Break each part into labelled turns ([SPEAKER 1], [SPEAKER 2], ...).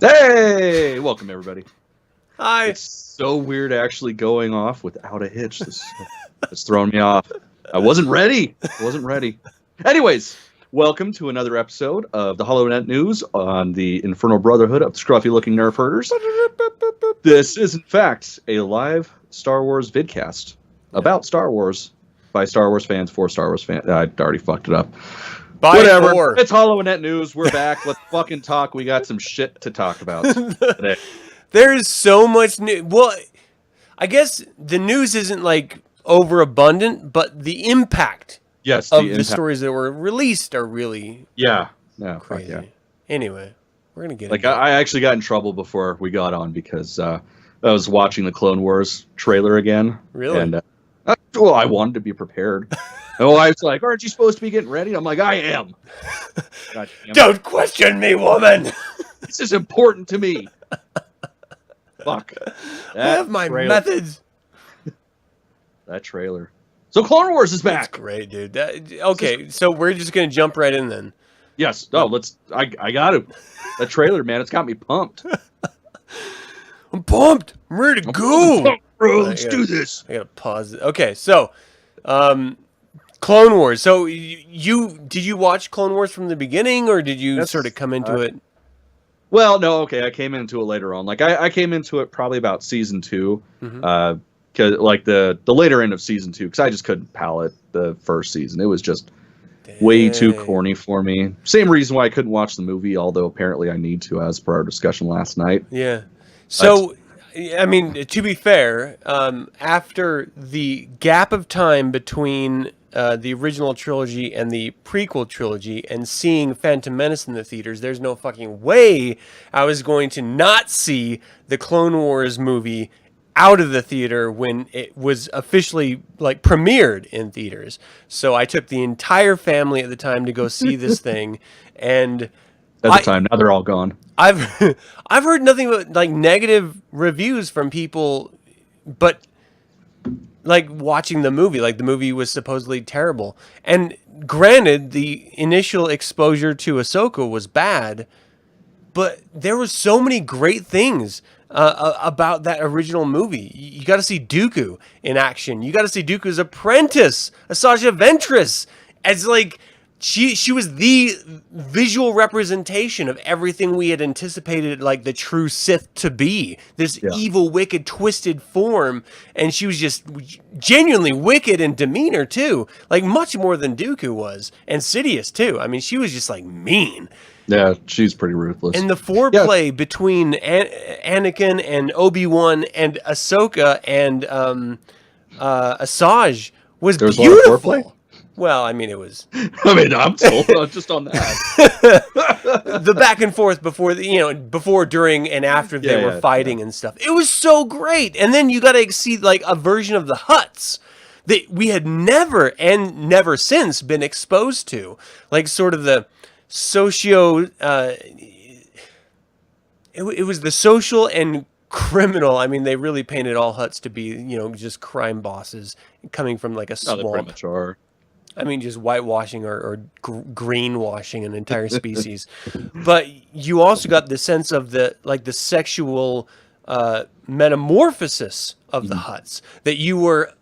[SPEAKER 1] Hey, welcome everybody.
[SPEAKER 2] Hi.
[SPEAKER 1] It's so weird actually going off without a hitch. It's thrown me off. I wasn't ready. Anyways, welcome to another episode of the HoloNet news on the Infernal Brotherhood of the Scruffy Looking Nerf Herders. This is in fact a live Star Wars vidcast about Star Wars by Star Wars fans for Star Wars fans. I already fucked it up. Whatever. It's HoloNet news. We're back. Let's fucking talk. We got some shit to talk about today.
[SPEAKER 2] There's so much news. Well, I guess the news isn't like overabundant, but the impact of the stories that were released are really crazy. Yeah. Anyway, we're gonna get into
[SPEAKER 1] I actually got in trouble before we got on because I was watching the Clone Wars trailer again.
[SPEAKER 2] Really?
[SPEAKER 1] And well, I wanted to be prepared. My wife's like, aren't you supposed to be getting ready? I'm like, I am.
[SPEAKER 2] Don't question me, woman.
[SPEAKER 1] This is important to me. Fuck.
[SPEAKER 2] I have my methods.
[SPEAKER 1] That trailer. So Clone Wars is back.
[SPEAKER 2] That's great, dude. Okay, so we're just going to jump right in then.
[SPEAKER 1] Yes. No, I got to. That trailer, man, it's got me pumped.
[SPEAKER 2] I'm pumped. I'm ready to go.
[SPEAKER 1] Pumped, bro, let's do this.
[SPEAKER 2] I got to pause it. Okay, so Clone Wars. So did you watch Clone Wars from the beginning, or did you sort of come into it?
[SPEAKER 1] Well, no. Okay, I came into it later on. Like I came into it probably about season 2, because like the later end of season 2, because I just couldn't palate the first season. It was just way too corny for me. Same reason why I couldn't watch the movie, although apparently I need to, as per our discussion last night.
[SPEAKER 2] Yeah. So, I mean, to be fair, after the gap of time between the original trilogy and the prequel trilogy and seeing Phantom Menace in the theaters, there's no fucking way I was going to not see the Clone Wars movie out of the theater when it was officially like premiered in theaters. So I took the entire family at the time to go see this thing, and
[SPEAKER 1] at the time, now they're all gone.
[SPEAKER 2] I've heard nothing but like negative reviews from people, but like watching the movie, like the movie was supposedly terrible. And granted, the initial exposure to Ahsoka was bad, but there were so many great things about that original movie. You got to see Dooku in action. You got to see Dooku's apprentice, Asajj Ventress, as like she was the visual representation of everything we had anticipated, like the true Sith to be. This evil, wicked, twisted form, and she was just genuinely wicked in demeanor too, like much more than Dooku was, and Sidious too. I mean, she was just like mean.
[SPEAKER 1] Yeah, she's pretty ruthless.
[SPEAKER 2] And the foreplay between Anakin and Obi-Wan and Ahsoka and Asajj was beautiful.
[SPEAKER 1] A lot of foreplay?
[SPEAKER 2] Well, I mean, it was.
[SPEAKER 1] I mean, I'm sold just on that.
[SPEAKER 2] The back and forth before, before, during, and after they were fighting and stuff. It was so great. And then you got to see like a version of the Hutts that we had never since been exposed to, like sort of the socio. It was the social and criminal. I mean, they really painted all Hutts to be, just crime bosses coming from like a swamp.
[SPEAKER 1] They pretty much are.
[SPEAKER 2] I mean, just whitewashing or greenwashing an entire species. But you also got the sense of the sexual metamorphosis of the Hutts that you were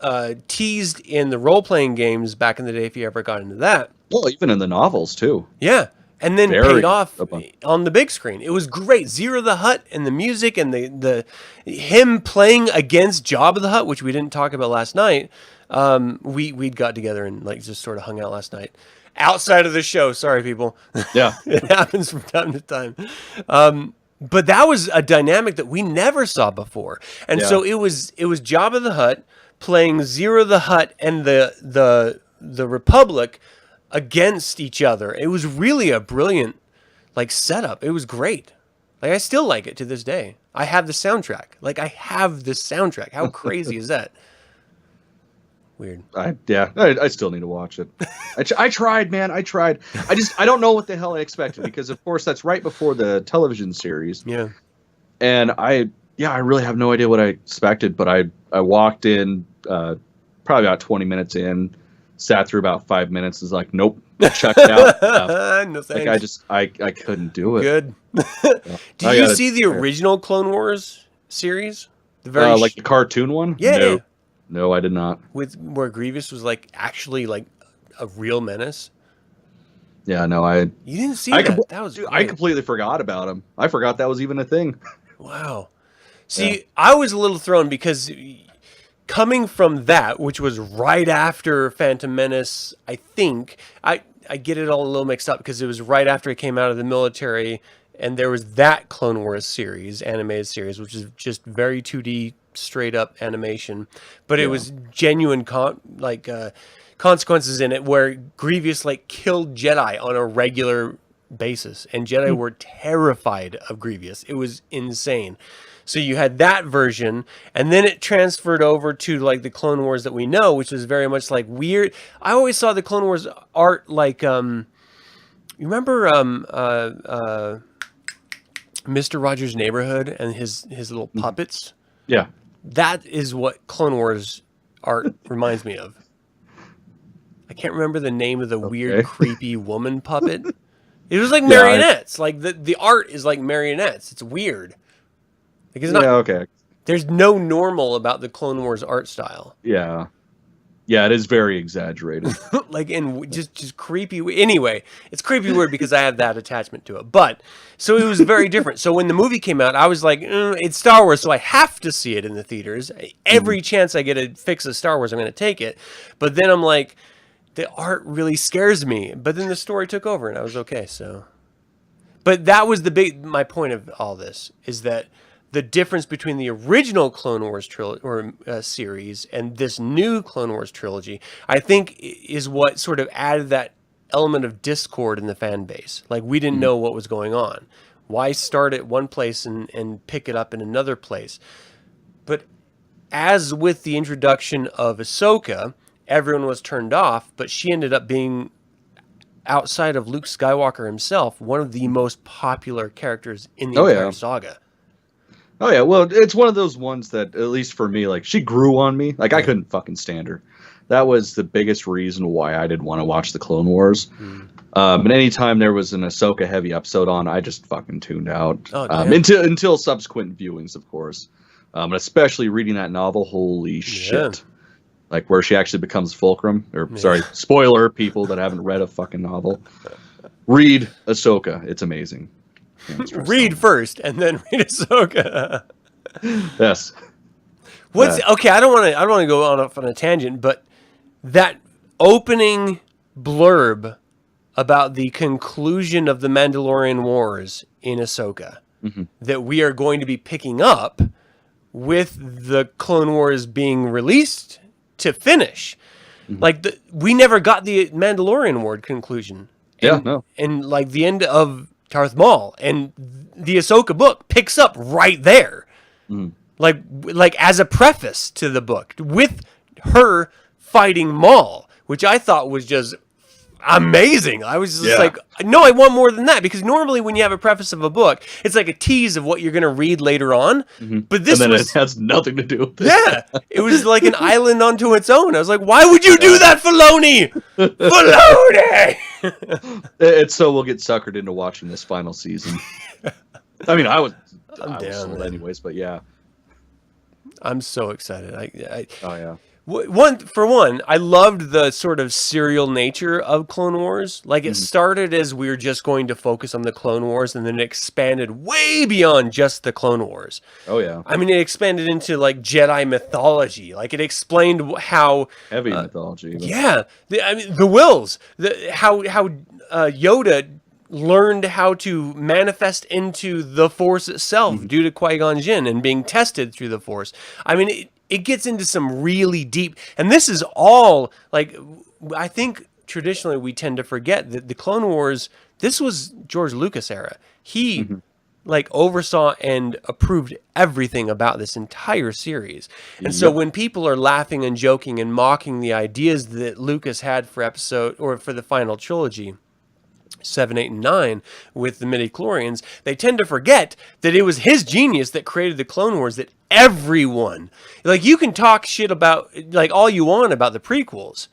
[SPEAKER 2] teased in the role-playing games back in the day, if you ever got into that.
[SPEAKER 1] Well, even in the novels, too.
[SPEAKER 2] Yeah. And then paid off on the big screen. It was great. Zero the Hutt and the music and the him playing against Jabba the Hutt, which we didn't talk about last night. We'd got together and like just sort of hung out last night outside of the show. Sorry, people.
[SPEAKER 1] Yeah.
[SPEAKER 2] It happens from time to time. But that was a dynamic that we never saw before. And so it was Jabba the Hutt playing Zero the Hutt and the Republic against each other. It was really a brilliant like setup. It was great. Like I still like it to this day. I have the soundtrack. How crazy is that? Weird.
[SPEAKER 1] I still need to watch it. I tried, man. I don't know what the hell I expected because of course that's right before the television series.
[SPEAKER 2] Yeah.
[SPEAKER 1] And I really have no idea what I expected, but I walked in probably about 20 minutes in, sat through about 5 minutes, is like, nope, checked out.
[SPEAKER 2] No
[SPEAKER 1] Like
[SPEAKER 2] thanks.
[SPEAKER 1] I couldn't do it.
[SPEAKER 2] Good.
[SPEAKER 1] So,
[SPEAKER 2] Did you see the original Clone Wars series? The very
[SPEAKER 1] like the cartoon one?
[SPEAKER 2] yeah,
[SPEAKER 1] No.
[SPEAKER 2] yeah.
[SPEAKER 1] No, I did not.
[SPEAKER 2] With where Grievous was like actually like a real menace.
[SPEAKER 1] Yeah, no,
[SPEAKER 2] You didn't see that. That was
[SPEAKER 1] dude, I
[SPEAKER 2] great.
[SPEAKER 1] completely forgot about him. I forgot that was even a thing.
[SPEAKER 2] Wow. See, I was a little thrown because coming from that, which was right after Phantom Menace, I think I get it all a little mixed up because it was right after he came out of the military, and there was that Clone Wars series, animated series, which is just very 2D straight up animation, but it was genuine consequences in it where Grievous like killed Jedi on a regular basis, and Jedi were terrified of Grievous. It was insane. So you had that version, and then it transferred over to like the Clone Wars that we know, which was very much like weird. I always saw the Clone Wars art like you remember Mr. Rogers' Neighborhood and his little puppets?
[SPEAKER 1] Yeah.
[SPEAKER 2] That is what Clone Wars art reminds me of. I can't remember the name of the weird, creepy woman puppet. It was like marionettes. Like the art is like marionettes. It's weird. Like it's not.
[SPEAKER 1] Yeah, okay.
[SPEAKER 2] There's no normal about the Clone Wars art style.
[SPEAKER 1] Yeah. Yeah, it is very exaggerated.
[SPEAKER 2] Like and just creepy. Anyway, it's creepy weird because I have that attachment to it. But so it was very different. So when the movie came out, I was like, it's Star Wars, so I have to see it in the theaters. Every chance I get to fix a Star Wars, I'm going to take it. But then I'm like, the art really scares me. But then the story took over, and I was okay. So, but that was my point of all this is that the difference between the original Clone Wars series and this new Clone Wars trilogy, I think, is what sort of added that element of discord in the fan base. Like, we didn't know what was going on. Why start at one place and pick it up in another place? But as with the introduction of Ahsoka, everyone was turned off, but she ended up being, outside of Luke Skywalker himself, one of the most popular characters in the entire saga.
[SPEAKER 1] Oh yeah, well, it's one of those ones that, at least for me, like, she grew on me. Like, I couldn't fucking stand her. That was the biggest reason why I didn't want to watch the Clone Wars. And anytime there was an Ahsoka heavy episode on, I just fucking tuned out. Until subsequent viewings, of course. And especially reading that novel, holy shit. Like, where she actually becomes Fulcrum. Or, sorry, spoiler, people that haven't read a fucking novel. Read Ahsoka. It's amazing.
[SPEAKER 2] Read first, and then read Ahsoka.
[SPEAKER 1] Yes.
[SPEAKER 2] Okay? I don't want to go on a tangent, but that opening blurb about the conclusion of the Mandalorian Wars in Ahsoka that we are going to be picking up with the Clone Wars being released to finish. Like we never got the Mandalorian War conclusion. And like the end of Darth Maul, and the Ahsoka book picks up right there, like as a preface to the book with her fighting Maul, which I thought was just amazing. I was just like, no, I want more than that, because normally when you have a preface of a book, it's like a tease of what you're going to read later on. But this
[SPEAKER 1] it has nothing to do with it.
[SPEAKER 2] Yeah, it was like an island unto its own. I was like, why would you do that, Filoni? Filoni!
[SPEAKER 1] It's so we'll get suckered into watching this final season. I mean, I was sold anyways, but yeah.
[SPEAKER 2] I'm so excited.
[SPEAKER 1] Oh yeah.
[SPEAKER 2] For one, I loved the sort of serial nature of Clone Wars. Like, it started as we were just going to focus on the Clone Wars, and then it expanded way beyond just the Clone Wars.
[SPEAKER 1] Oh yeah.
[SPEAKER 2] I mean, it expanded into like Jedi mythology. Like, it explained how
[SPEAKER 1] heavy mythology.
[SPEAKER 2] Yeah, the wills, how Yoda learned how to manifest into the Force itself due to Qui-Gon Jinn and being tested through the Force. I mean, it gets into some really deep, and this is all, like, I think traditionally we tend to forget that the Clone Wars, this was George Lucas era. He, like, oversaw and approved everything about this entire series. And so when people are laughing and joking and mocking the ideas that Lucas had for the final trilogy, 7, 8, and 9 with the midichlorians, they tend to forget that it was his genius that created the Clone Wars that everyone, like, you can talk shit about, like, all you want about the prequels,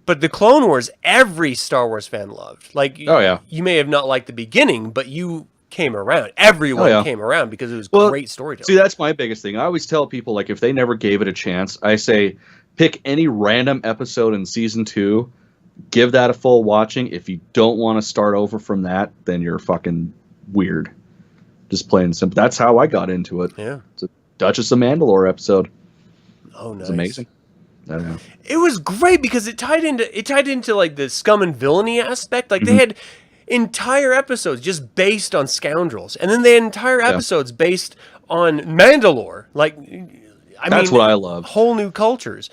[SPEAKER 2] but the Clone Wars, every Star Wars fan loved. Like,
[SPEAKER 1] Oh, yeah.
[SPEAKER 2] you may have not liked the beginning, but you came around. Everyone came around because it was great storytelling.
[SPEAKER 1] See, that's my biggest thing. I always tell people, like, if they never gave it a chance, I say, pick any random episode in season 2, give that a full watching. If you don't want to start over from that, then you're fucking weird. Just plain and simple. That's how I got into it.
[SPEAKER 2] Yeah.
[SPEAKER 1] It's a Duchess of Mandalore episode.
[SPEAKER 2] Oh, nice.
[SPEAKER 1] It's amazing. I don't know.
[SPEAKER 2] It was great because it tied into like the scum and villainy aspect. Like, they had entire episodes just based on scoundrels, and then they had entire episodes based on Mandalore. Like,
[SPEAKER 1] That's what I love.
[SPEAKER 2] Whole new cultures.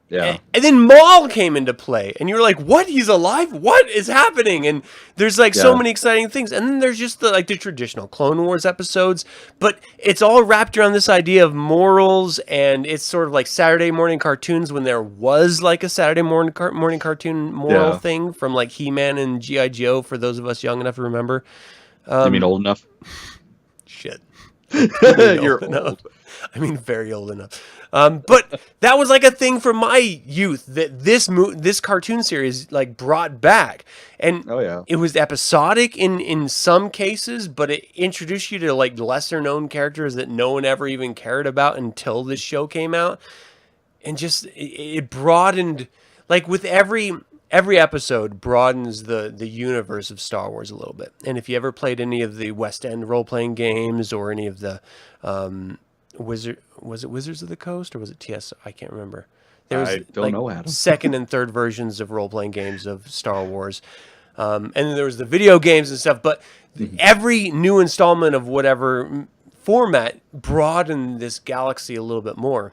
[SPEAKER 1] Yeah.
[SPEAKER 2] And then Maul came into play, and you were like, what? He's alive? What is happening? And there's like so many exciting things. And then there's just the traditional Clone Wars episodes, but it's all wrapped around this idea of morals, and it's sort of like Saturday morning cartoons when there was like a Saturday morning cartoon moral thing from like He-Man and G.I. Joe, for those of us young enough to remember.
[SPEAKER 1] You mean old enough?
[SPEAKER 2] Shit.
[SPEAKER 1] You're old.
[SPEAKER 2] I mean, very old enough. But that was like a thing from my youth that this cartoon series like brought back, and it was episodic in some cases, but it introduced you to like lesser known characters that no one ever even cared about until this show came out, and just it broadened, like with every episode broadens the universe of Star Wars a little bit. And if you ever played any of the West End role-playing games or any of the was it Wizards of the Coast or was it TS? I can't remember. There was,
[SPEAKER 1] I don't know, Adam.
[SPEAKER 2] second and third versions of role-playing games of Star Wars. And then there was the video games and stuff. But every new installment of whatever format broadened this galaxy a little bit more.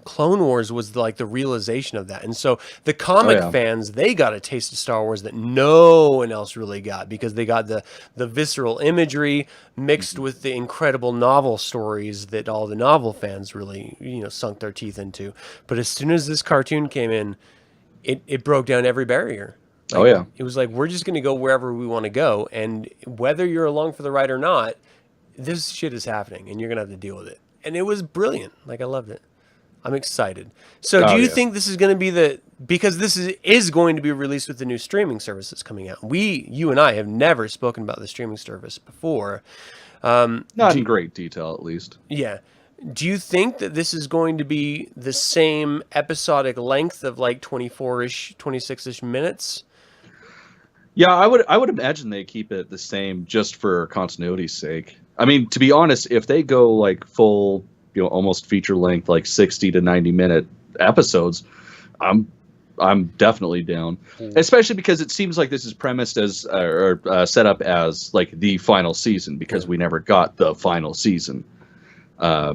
[SPEAKER 2] Clone Wars was like the realization of that. And so the comic fans, they got a taste of Star Wars that no one else really got, because they got the visceral imagery mixed with the incredible novel stories that all the novel fans really, sunk their teeth into. But as soon as this cartoon came in, it broke down every barrier. Like, it was like, we're just going to go wherever we want to go. And whether you're along for the ride or not, this shit is happening and you're going to have to deal with it. And it was brilliant. Like, I loved it. I'm excited. So do you think this is going to be because this is going to be released with the new streaming services coming out. You and I have never spoken about the streaming service before.
[SPEAKER 1] Not in great detail, at least.
[SPEAKER 2] Yeah. Do you think that this is going to be the same episodic length of like 24-ish, 26-ish minutes?
[SPEAKER 1] Yeah, I would imagine they keep it the same just for continuity's sake. I mean, to be honest, if they go like full, almost feature length, like 60 to 90 minute episodes, I'm definitely down. Especially because it seems like this is premised as or set up as like the final season, because we never got the final season. So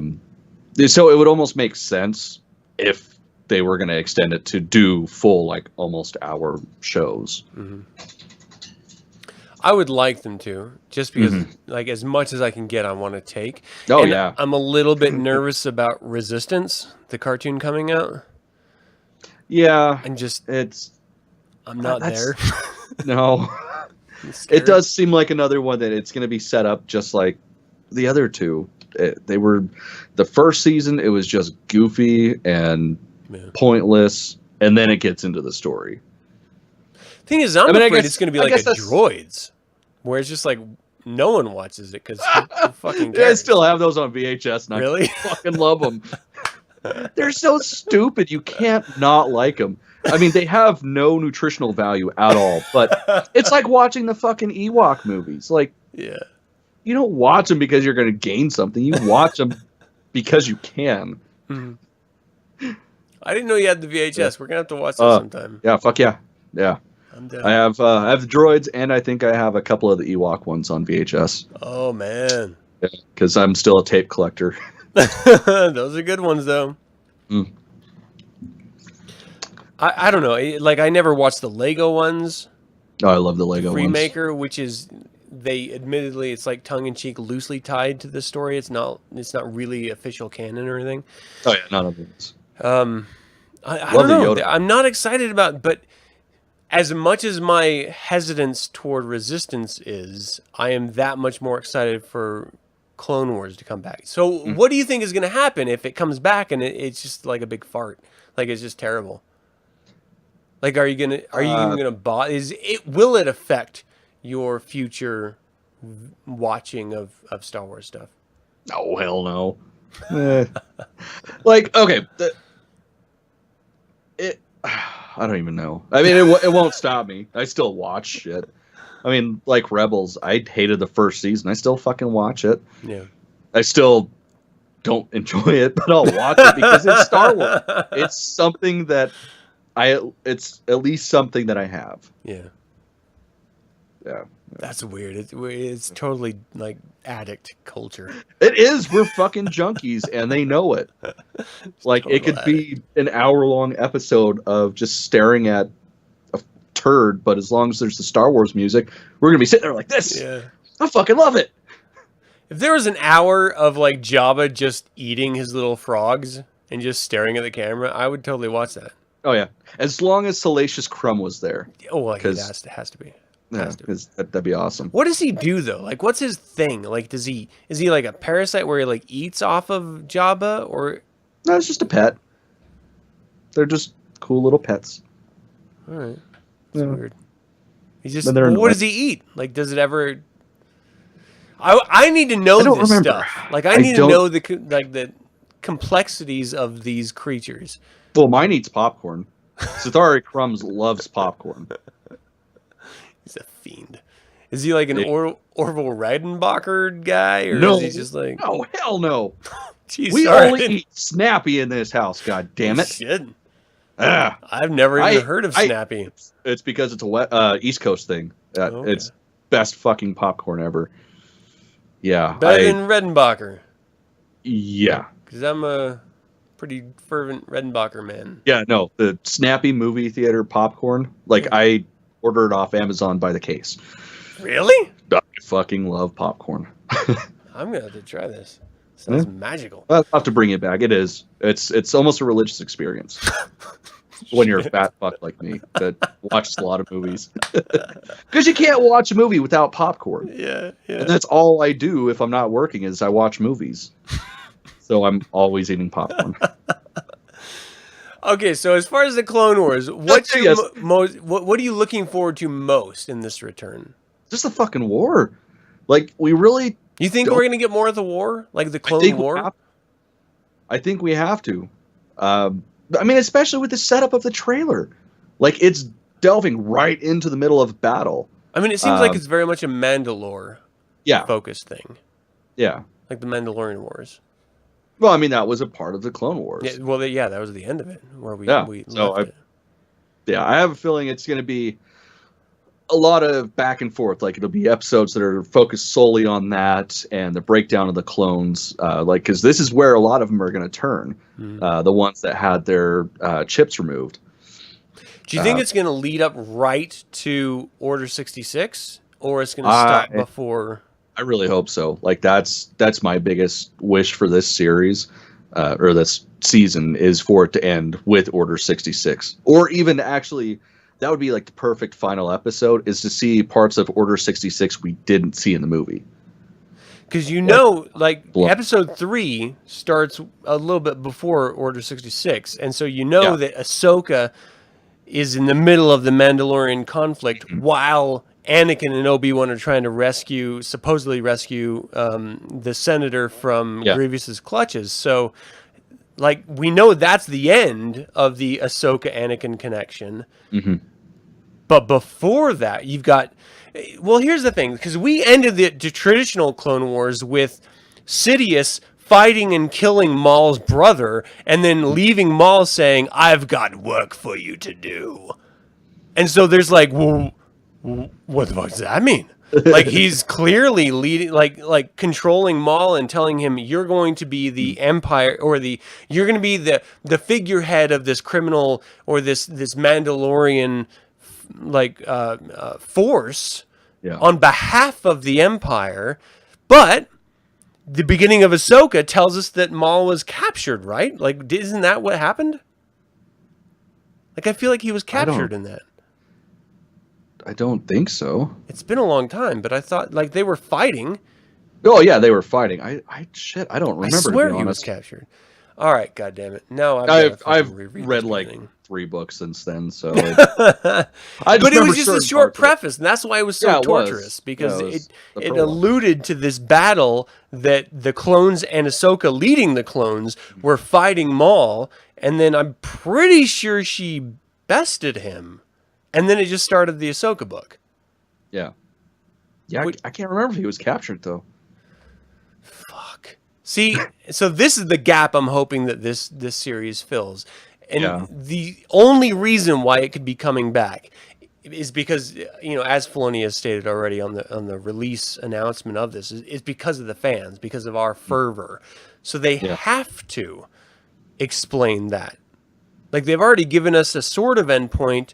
[SPEAKER 1] it would almost make sense if they were going to extend it to do full, like almost hour shows.
[SPEAKER 2] Mm-hmm. I would like them to, just because, like, as much as I can get, I want to take.
[SPEAKER 1] Oh, yeah.
[SPEAKER 2] I'm a little bit nervous about Resistance, the cartoon coming out.
[SPEAKER 1] Yeah.
[SPEAKER 2] And just, I'm not there.
[SPEAKER 1] No. It does seem like another one that it's going to be set up just like the other two. They were, the first season, it was just goofy and pointless, and then it gets into the story.
[SPEAKER 2] Thing is, I'm afraid it's going to be like a Droids, where it's just like no one watches it because who fucking cares?
[SPEAKER 1] Yeah, I still have those on VHS, and
[SPEAKER 2] really?
[SPEAKER 1] I fucking love them. They're so stupid, you can't not like them. I mean, they have no nutritional value at all, but it's like watching the fucking Ewok movies. Like, you don't watch them because you're going to gain something. You watch them because you can.
[SPEAKER 2] Mm-hmm. I didn't know you had the VHS. We're going to have to watch this sometime.
[SPEAKER 1] Yeah, fuck yeah. Yeah.
[SPEAKER 2] I'm down.
[SPEAKER 1] I have the Droids, and I think I have a couple of the Ewok ones on VHS.
[SPEAKER 2] Oh, man.
[SPEAKER 1] Because I'm still a tape collector.
[SPEAKER 2] Those are good ones, though. I don't know. Like, I never watched the Lego ones.
[SPEAKER 1] Oh, I love the Lego ones.
[SPEAKER 2] Remaker, which is, admittedly, it's like tongue-in-cheek, loosely tied to the story. It's not really official canon or anything.
[SPEAKER 1] Oh, yeah, none of it.
[SPEAKER 2] I don't know. I'm not excited about, but as much as my hesitance toward Resistance is, I am that much more excited for Clone Wars to come back. So what do you think is going to happen if it comes back and it's just like a big fart? Like it's just terrible. Like are you even gonna buy? Will it affect your future watching of Star Wars stuff?
[SPEAKER 1] Oh hell no. Like okay, I don't even know. I mean, it won't stop me. I still watch shit. I mean, like Rebels, I hated the first season. I still fucking watch it.
[SPEAKER 2] Yeah.
[SPEAKER 1] I still don't enjoy it, but I'll watch it because it's Star Wars. It's something that it's at least something that I have.
[SPEAKER 2] Yeah.
[SPEAKER 1] Yeah.
[SPEAKER 2] That's weird. It's totally like addict culture.
[SPEAKER 1] It is. We're fucking junkies, and they know it. Like it could be an hour-long episode of just staring at a turd, but as long as there's the Star Wars music, we're gonna be sitting there like this.
[SPEAKER 2] Yeah.
[SPEAKER 1] I fucking love it.
[SPEAKER 2] If there was an hour of like Jabba just eating his little frogs and just staring at the camera, I would totally watch that.
[SPEAKER 1] Oh yeah, as long as Salacious Crumb was there.
[SPEAKER 2] Oh, well, it has to be.
[SPEAKER 1] Yeah, that'd be awesome.
[SPEAKER 2] What does he do though? Like, what's his thing? Like, is he like a parasite where he like eats off of Jabba, or?
[SPEAKER 1] No, it's just a pet. They're just cool little pets.
[SPEAKER 2] All right, that's weird. He's just. What does he eat? Like, does it ever? I need to know this stuff. Like, I need to know the complexities of these creatures.
[SPEAKER 1] Well, mine eats popcorn. Sithari Crumbs loves popcorn.
[SPEAKER 2] He's a fiend. Is he like an Orville Redenbacher guy, or is he just like?
[SPEAKER 1] No, hell no.
[SPEAKER 2] Jeez,
[SPEAKER 1] we only eat Snappy in this house. God damn it!
[SPEAKER 2] Shit. I've never even heard of Snappy.
[SPEAKER 1] It's because it's a East Coast thing. Okay. It's best fucking popcorn ever. Yeah,
[SPEAKER 2] better than Redenbacher.
[SPEAKER 1] Yeah,
[SPEAKER 2] because I'm a pretty fervent Redenbacher man.
[SPEAKER 1] Yeah, no, the Snappy movie theater popcorn. Like I order it off Amazon by the case.
[SPEAKER 2] Really?
[SPEAKER 1] I fucking love popcorn.
[SPEAKER 2] I'm gonna have to try this. Sounds magical.
[SPEAKER 1] I'll have to bring it back. It is. It's almost a religious experience when you're a fat fuck like me that watches a lot of movies. Because you can't watch a movie without popcorn.
[SPEAKER 2] Yeah.
[SPEAKER 1] And that's all I do if I'm not working is I watch movies. So I'm always eating popcorn.
[SPEAKER 2] Okay, so as far as the Clone Wars, what are you looking forward to most in this return?
[SPEAKER 1] Just the fucking war. Like, we really...
[SPEAKER 2] You think we're going to get more of the war? Like the Clone War?
[SPEAKER 1] I think we have to. I mean, especially with the setup of the trailer. Like, it's delving right into the middle of battle.
[SPEAKER 2] I mean, it seems like it's very much a Mandalore focused thing.
[SPEAKER 1] Yeah.
[SPEAKER 2] Like the Mandalorian Wars.
[SPEAKER 1] Well, I mean, that was a part of the Clone Wars.
[SPEAKER 2] Yeah, well, that was the end of it, where we left it.
[SPEAKER 1] Yeah, I have a feeling it's going to be a lot of back and forth. Like, it'll be episodes that are focused solely on that and the breakdown of the clones. Because this is where a lot of them are going to turn. The ones that had their chips removed.
[SPEAKER 2] Do you think it's going to lead up right to Order 66? Or it's going to stop before...
[SPEAKER 1] I really hope so. Like that's my biggest wish for this series, or this season, is for it to end with Order 66, or even actually, that would be like the perfect final episode, is to see parts of Order 66 we didn't see in the movie.
[SPEAKER 2] Because Episode 3 starts a little bit before Order 66, and so that Ahsoka is in the middle of the Mandalorian conflict while Anakin and Obi-Wan are trying to supposedly rescue the senator from Grievous's clutches. So, like, we know that's the end of the Ahsoka-Anakin connection.
[SPEAKER 1] Mm-hmm.
[SPEAKER 2] But before that, you've got... Well, here's the thing, because we ended the traditional Clone Wars with Sidious fighting and killing Maul's brother, and then leaving Maul saying, "I've got work for you to do." And so there's like, well... What the fuck does that mean? Like, he's clearly leading, like controlling Maul and telling him, you're going to be the Empire, or you're going to be the figurehead of this criminal or this Mandalorian force on behalf of the Empire. But the beginning of Ahsoka tells us that Maul was captured, right? Like, isn't that what happened? Like, I feel like he was captured in that.
[SPEAKER 1] don't think so.
[SPEAKER 2] It's been a long time, but I thought like they were fighting.
[SPEAKER 1] Oh yeah, they were fighting. I don't remember.
[SPEAKER 2] I swear
[SPEAKER 1] to be
[SPEAKER 2] he was
[SPEAKER 1] honest.
[SPEAKER 2] captured. All right, God damn it! No,
[SPEAKER 1] I've read like 3 books since then, so I
[SPEAKER 2] but it was just a
[SPEAKER 1] certain
[SPEAKER 2] short
[SPEAKER 1] parts of it.
[SPEAKER 2] preface, and that's why it was so
[SPEAKER 1] Yeah, it was.
[SPEAKER 2] torturous because
[SPEAKER 1] Yeah, it was the
[SPEAKER 2] it
[SPEAKER 1] prologue.
[SPEAKER 2] alluded to this battle that the clones and Ahsoka leading the clones were fighting Maul, and then I'm pretty sure she bested him, and then it just started the Ahsoka book.
[SPEAKER 1] Yeah. I can't remember if he was captured though.
[SPEAKER 2] Fuck. See, so this is the gap I'm hoping that this series fills. And
[SPEAKER 1] Yeah.
[SPEAKER 2] the only reason why it could be coming back is because, you know, as Filoni has stated already on the release announcement of this, is because of the fans, because of our fervor. So they have to explain that. Like they've already given us a sort of endpoint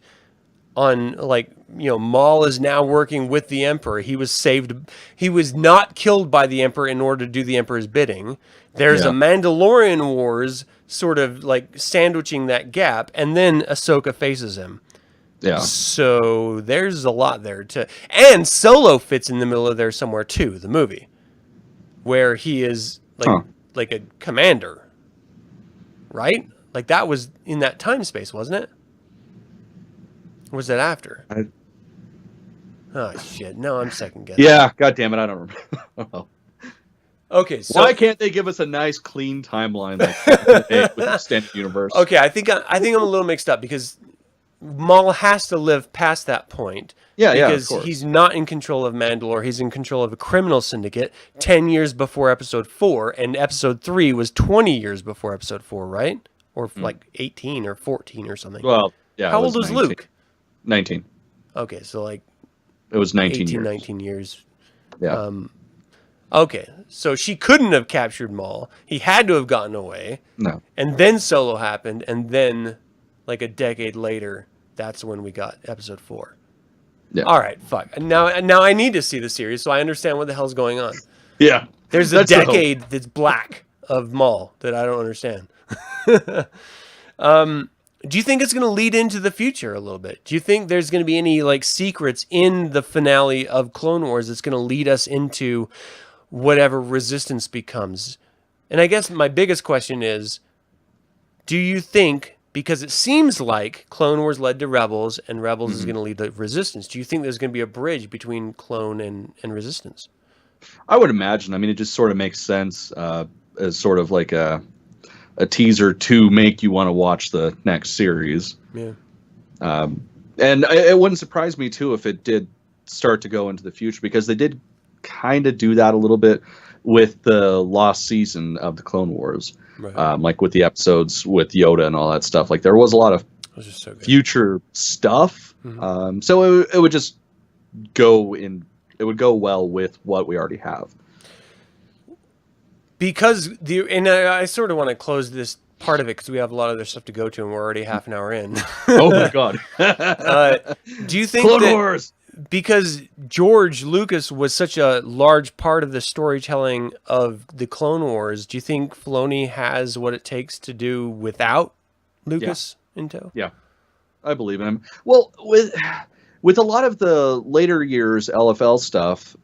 [SPEAKER 2] on, like, you know, Maul is now working with the Emperor. He was saved. He was not killed by the Emperor in order to do the Emperor's bidding. There's a Mandalorian Wars sort of like sandwiching that gap, and then Ahsoka faces him.
[SPEAKER 1] Yeah.
[SPEAKER 2] So there's a lot there to, and Solo fits in the middle of there somewhere too. The movie, where he is like a commander, right? Like that was in that time space, wasn't it? Or was that after? Oh shit! No, I'm second guessing.
[SPEAKER 1] Yeah, god damn it, I don't remember.
[SPEAKER 2] Okay, so
[SPEAKER 1] why can't they give us a nice clean timeline like with the extended universe?
[SPEAKER 2] Okay, I think I'm a little mixed up because Maul has to live past that point.
[SPEAKER 1] Yeah,
[SPEAKER 2] because
[SPEAKER 1] of course.
[SPEAKER 2] he's not in control of Mandalore. He's in control of a criminal syndicate 10 years before Episode 4, and Episode 3 was 20 years before Episode 4, right? Or like 18 or 14 or something.
[SPEAKER 1] Well, yeah.
[SPEAKER 2] How old was
[SPEAKER 1] 19.
[SPEAKER 2] Luke?
[SPEAKER 1] 19.
[SPEAKER 2] Okay, so like
[SPEAKER 1] It was 19
[SPEAKER 2] 18,
[SPEAKER 1] years.
[SPEAKER 2] 19 years.
[SPEAKER 1] Yeah.
[SPEAKER 2] Okay, so she couldn't have captured Maul. He had to have gotten away.
[SPEAKER 1] No.
[SPEAKER 2] And then Solo happened, and then like a decade later, that's when we got Episode 4.
[SPEAKER 1] Yeah.
[SPEAKER 2] All right, fuck. Now I need to see the series so I understand what the hell's going on.
[SPEAKER 1] Yeah.
[SPEAKER 2] There's a decade that's black of Maul that I don't understand. Do you think it's going to lead into the future a little bit? Do you think there's going to be any like secrets in the finale of Clone Wars that's going to lead us into whatever Resistance becomes? And I guess my biggest question is, do you think, because it seems like Clone Wars led to Rebels and Rebels is going to lead to Resistance, do you think there's going to be a bridge between Clone and Resistance?
[SPEAKER 1] I would imagine. I mean, it just sort of makes sense as sort of like a teaser to make you want to watch the next series.
[SPEAKER 2] Yeah.
[SPEAKER 1] And it wouldn't surprise me too if it did start to go into the future, because they did kind of do that a little bit with the lost season of the Clone Wars.
[SPEAKER 2] Right.
[SPEAKER 1] Like with the episodes with Yoda and all that stuff. Like there was a lot of
[SPEAKER 2] So
[SPEAKER 1] future stuff. So it would just go in. It would go well with what we already have.
[SPEAKER 2] Because I sort of want to close this part of it because we have a lot of other stuff to go to, and we're already half an hour in.
[SPEAKER 1] Oh my god!
[SPEAKER 2] Do you think
[SPEAKER 1] Clone Wars?
[SPEAKER 2] Because George Lucas was such a large part of the storytelling of the Clone Wars, do you think Filoni has what it takes to do without Lucas in tow?
[SPEAKER 1] Yeah, I believe in him. Well, with a lot of the later years LFL stuff,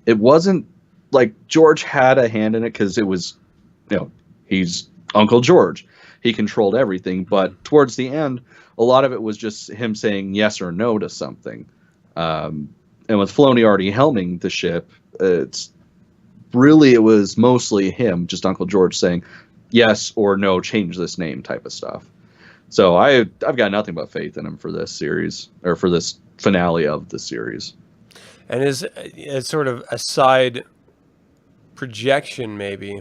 [SPEAKER 1] it wasn't like George had a hand in it because it was, he's Uncle George. He controlled everything. But towards the end, a lot of it was just him saying yes or no to something. And with Filoni already helming the ship, it was mostly him, just Uncle George saying yes or no, change this name type of stuff. So I've got nothing but faith in him for this series, or for this finale of the series.
[SPEAKER 2] And as sort of a side projection, maybe,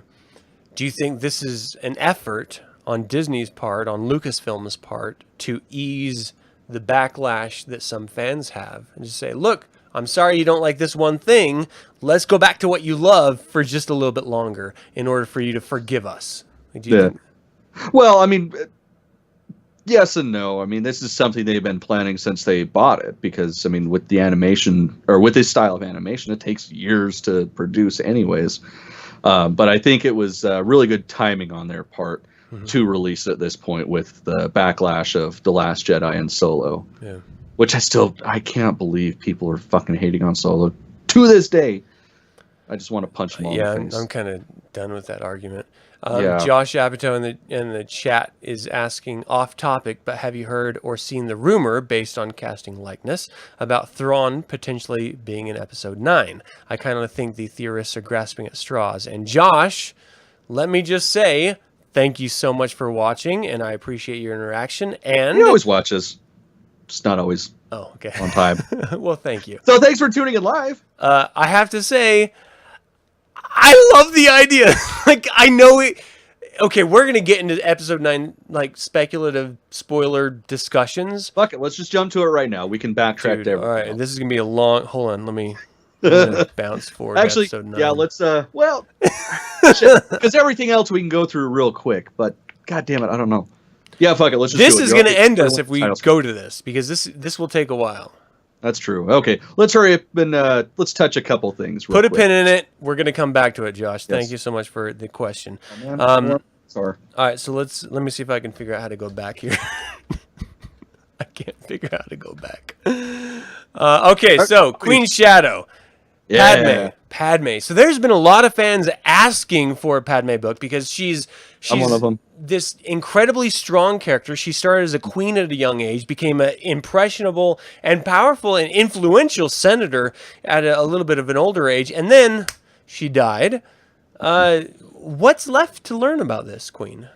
[SPEAKER 2] do you think this is an effort on Disney's part, on Lucasfilm's part, to ease the backlash that some fans have and just say, look, I'm sorry you don't like this one thing. Let's go back to what you love for just a little bit longer in order for you to forgive us. Do you think?
[SPEAKER 1] Well, I mean, yes and no. I mean, this is something they've been planning since they bought it, because, I mean, with the animation, or with this style of animation, it takes years to produce anyways. But I think it was really good timing on their part to release it at this point with the backlash of The Last Jedi and Solo.
[SPEAKER 2] Yeah.
[SPEAKER 1] which I can't believe people are fucking hating on Solo to this day. I just want to punch them all in the face.
[SPEAKER 2] I'm kind of done with that argument.
[SPEAKER 1] Yeah.
[SPEAKER 2] Josh Apatow in the chat is asking, off topic, but have you heard or seen the rumor based on casting likeness about Thrawn potentially being in episode 9? I kind of think the theorists are grasping at straws. And Josh, let me just say, thank you so much for watching, and I appreciate your interaction. And
[SPEAKER 1] He always watches. Just not always
[SPEAKER 2] okay.
[SPEAKER 1] on time.
[SPEAKER 2] Well, thank you.
[SPEAKER 1] So thanks for tuning in live.
[SPEAKER 2] I have to say, I love the idea. Like, I know it. Okay, we're going to get into episode 9, like, speculative spoiler discussions.
[SPEAKER 1] Fuck it. Let's just jump to it right now. We can backtrack to everything.
[SPEAKER 2] All right, this is going to be a long... Hold on, let me bounce forward.
[SPEAKER 1] Actually,
[SPEAKER 2] episode 9.
[SPEAKER 1] yeah, let's... because everything else we can go through real quick, but god damn it, I don't know. Yeah, fuck it. Let's just
[SPEAKER 2] This
[SPEAKER 1] do it.
[SPEAKER 2] is going to end us if we go to this, because this will take a while.
[SPEAKER 1] That's true. Okay, let's hurry up and let's touch a couple things.
[SPEAKER 2] Put a pin in it. We're going to come back to it, Josh. Thank you so much for the question.
[SPEAKER 1] Sorry.
[SPEAKER 2] All right, so let me see if I can figure out how to go back here. I can't figure out how to go back. Okay, so Queen Shadow.
[SPEAKER 1] Yeah.
[SPEAKER 2] Padme. So there's been a lot of fans asking for a Padme book because she's
[SPEAKER 1] I'm one of them.
[SPEAKER 2] This incredibly strong character. She started as a queen at a young age, became an impressionable and powerful and influential senator at a little bit of an older age, and then she died. What's left to learn about this queen?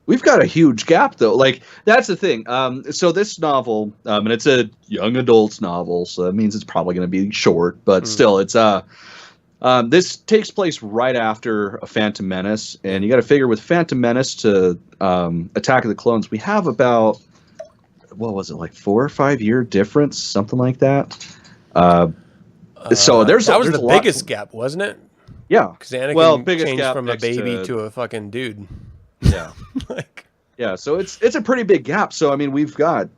[SPEAKER 1] We've got a huge gap, though. Like, that's the thing. So this novel, and it's a young adult's novel, so that means it's probably going to be short, but still, it's this takes place right after a Phantom Menace, and you got to figure with Phantom Menace to Attack of the Clones, we have about, what was it, like 4 or 5 year difference, something like that. So there's
[SPEAKER 2] that was
[SPEAKER 1] there's
[SPEAKER 2] the
[SPEAKER 1] a lot
[SPEAKER 2] biggest gap, wasn't it?
[SPEAKER 1] Yeah.
[SPEAKER 2] Because Anakin changed
[SPEAKER 1] gap
[SPEAKER 2] from a
[SPEAKER 1] next
[SPEAKER 2] baby to a fucking dude.
[SPEAKER 1] Yeah. Yeah, so it's a pretty big gap. So I mean, we've got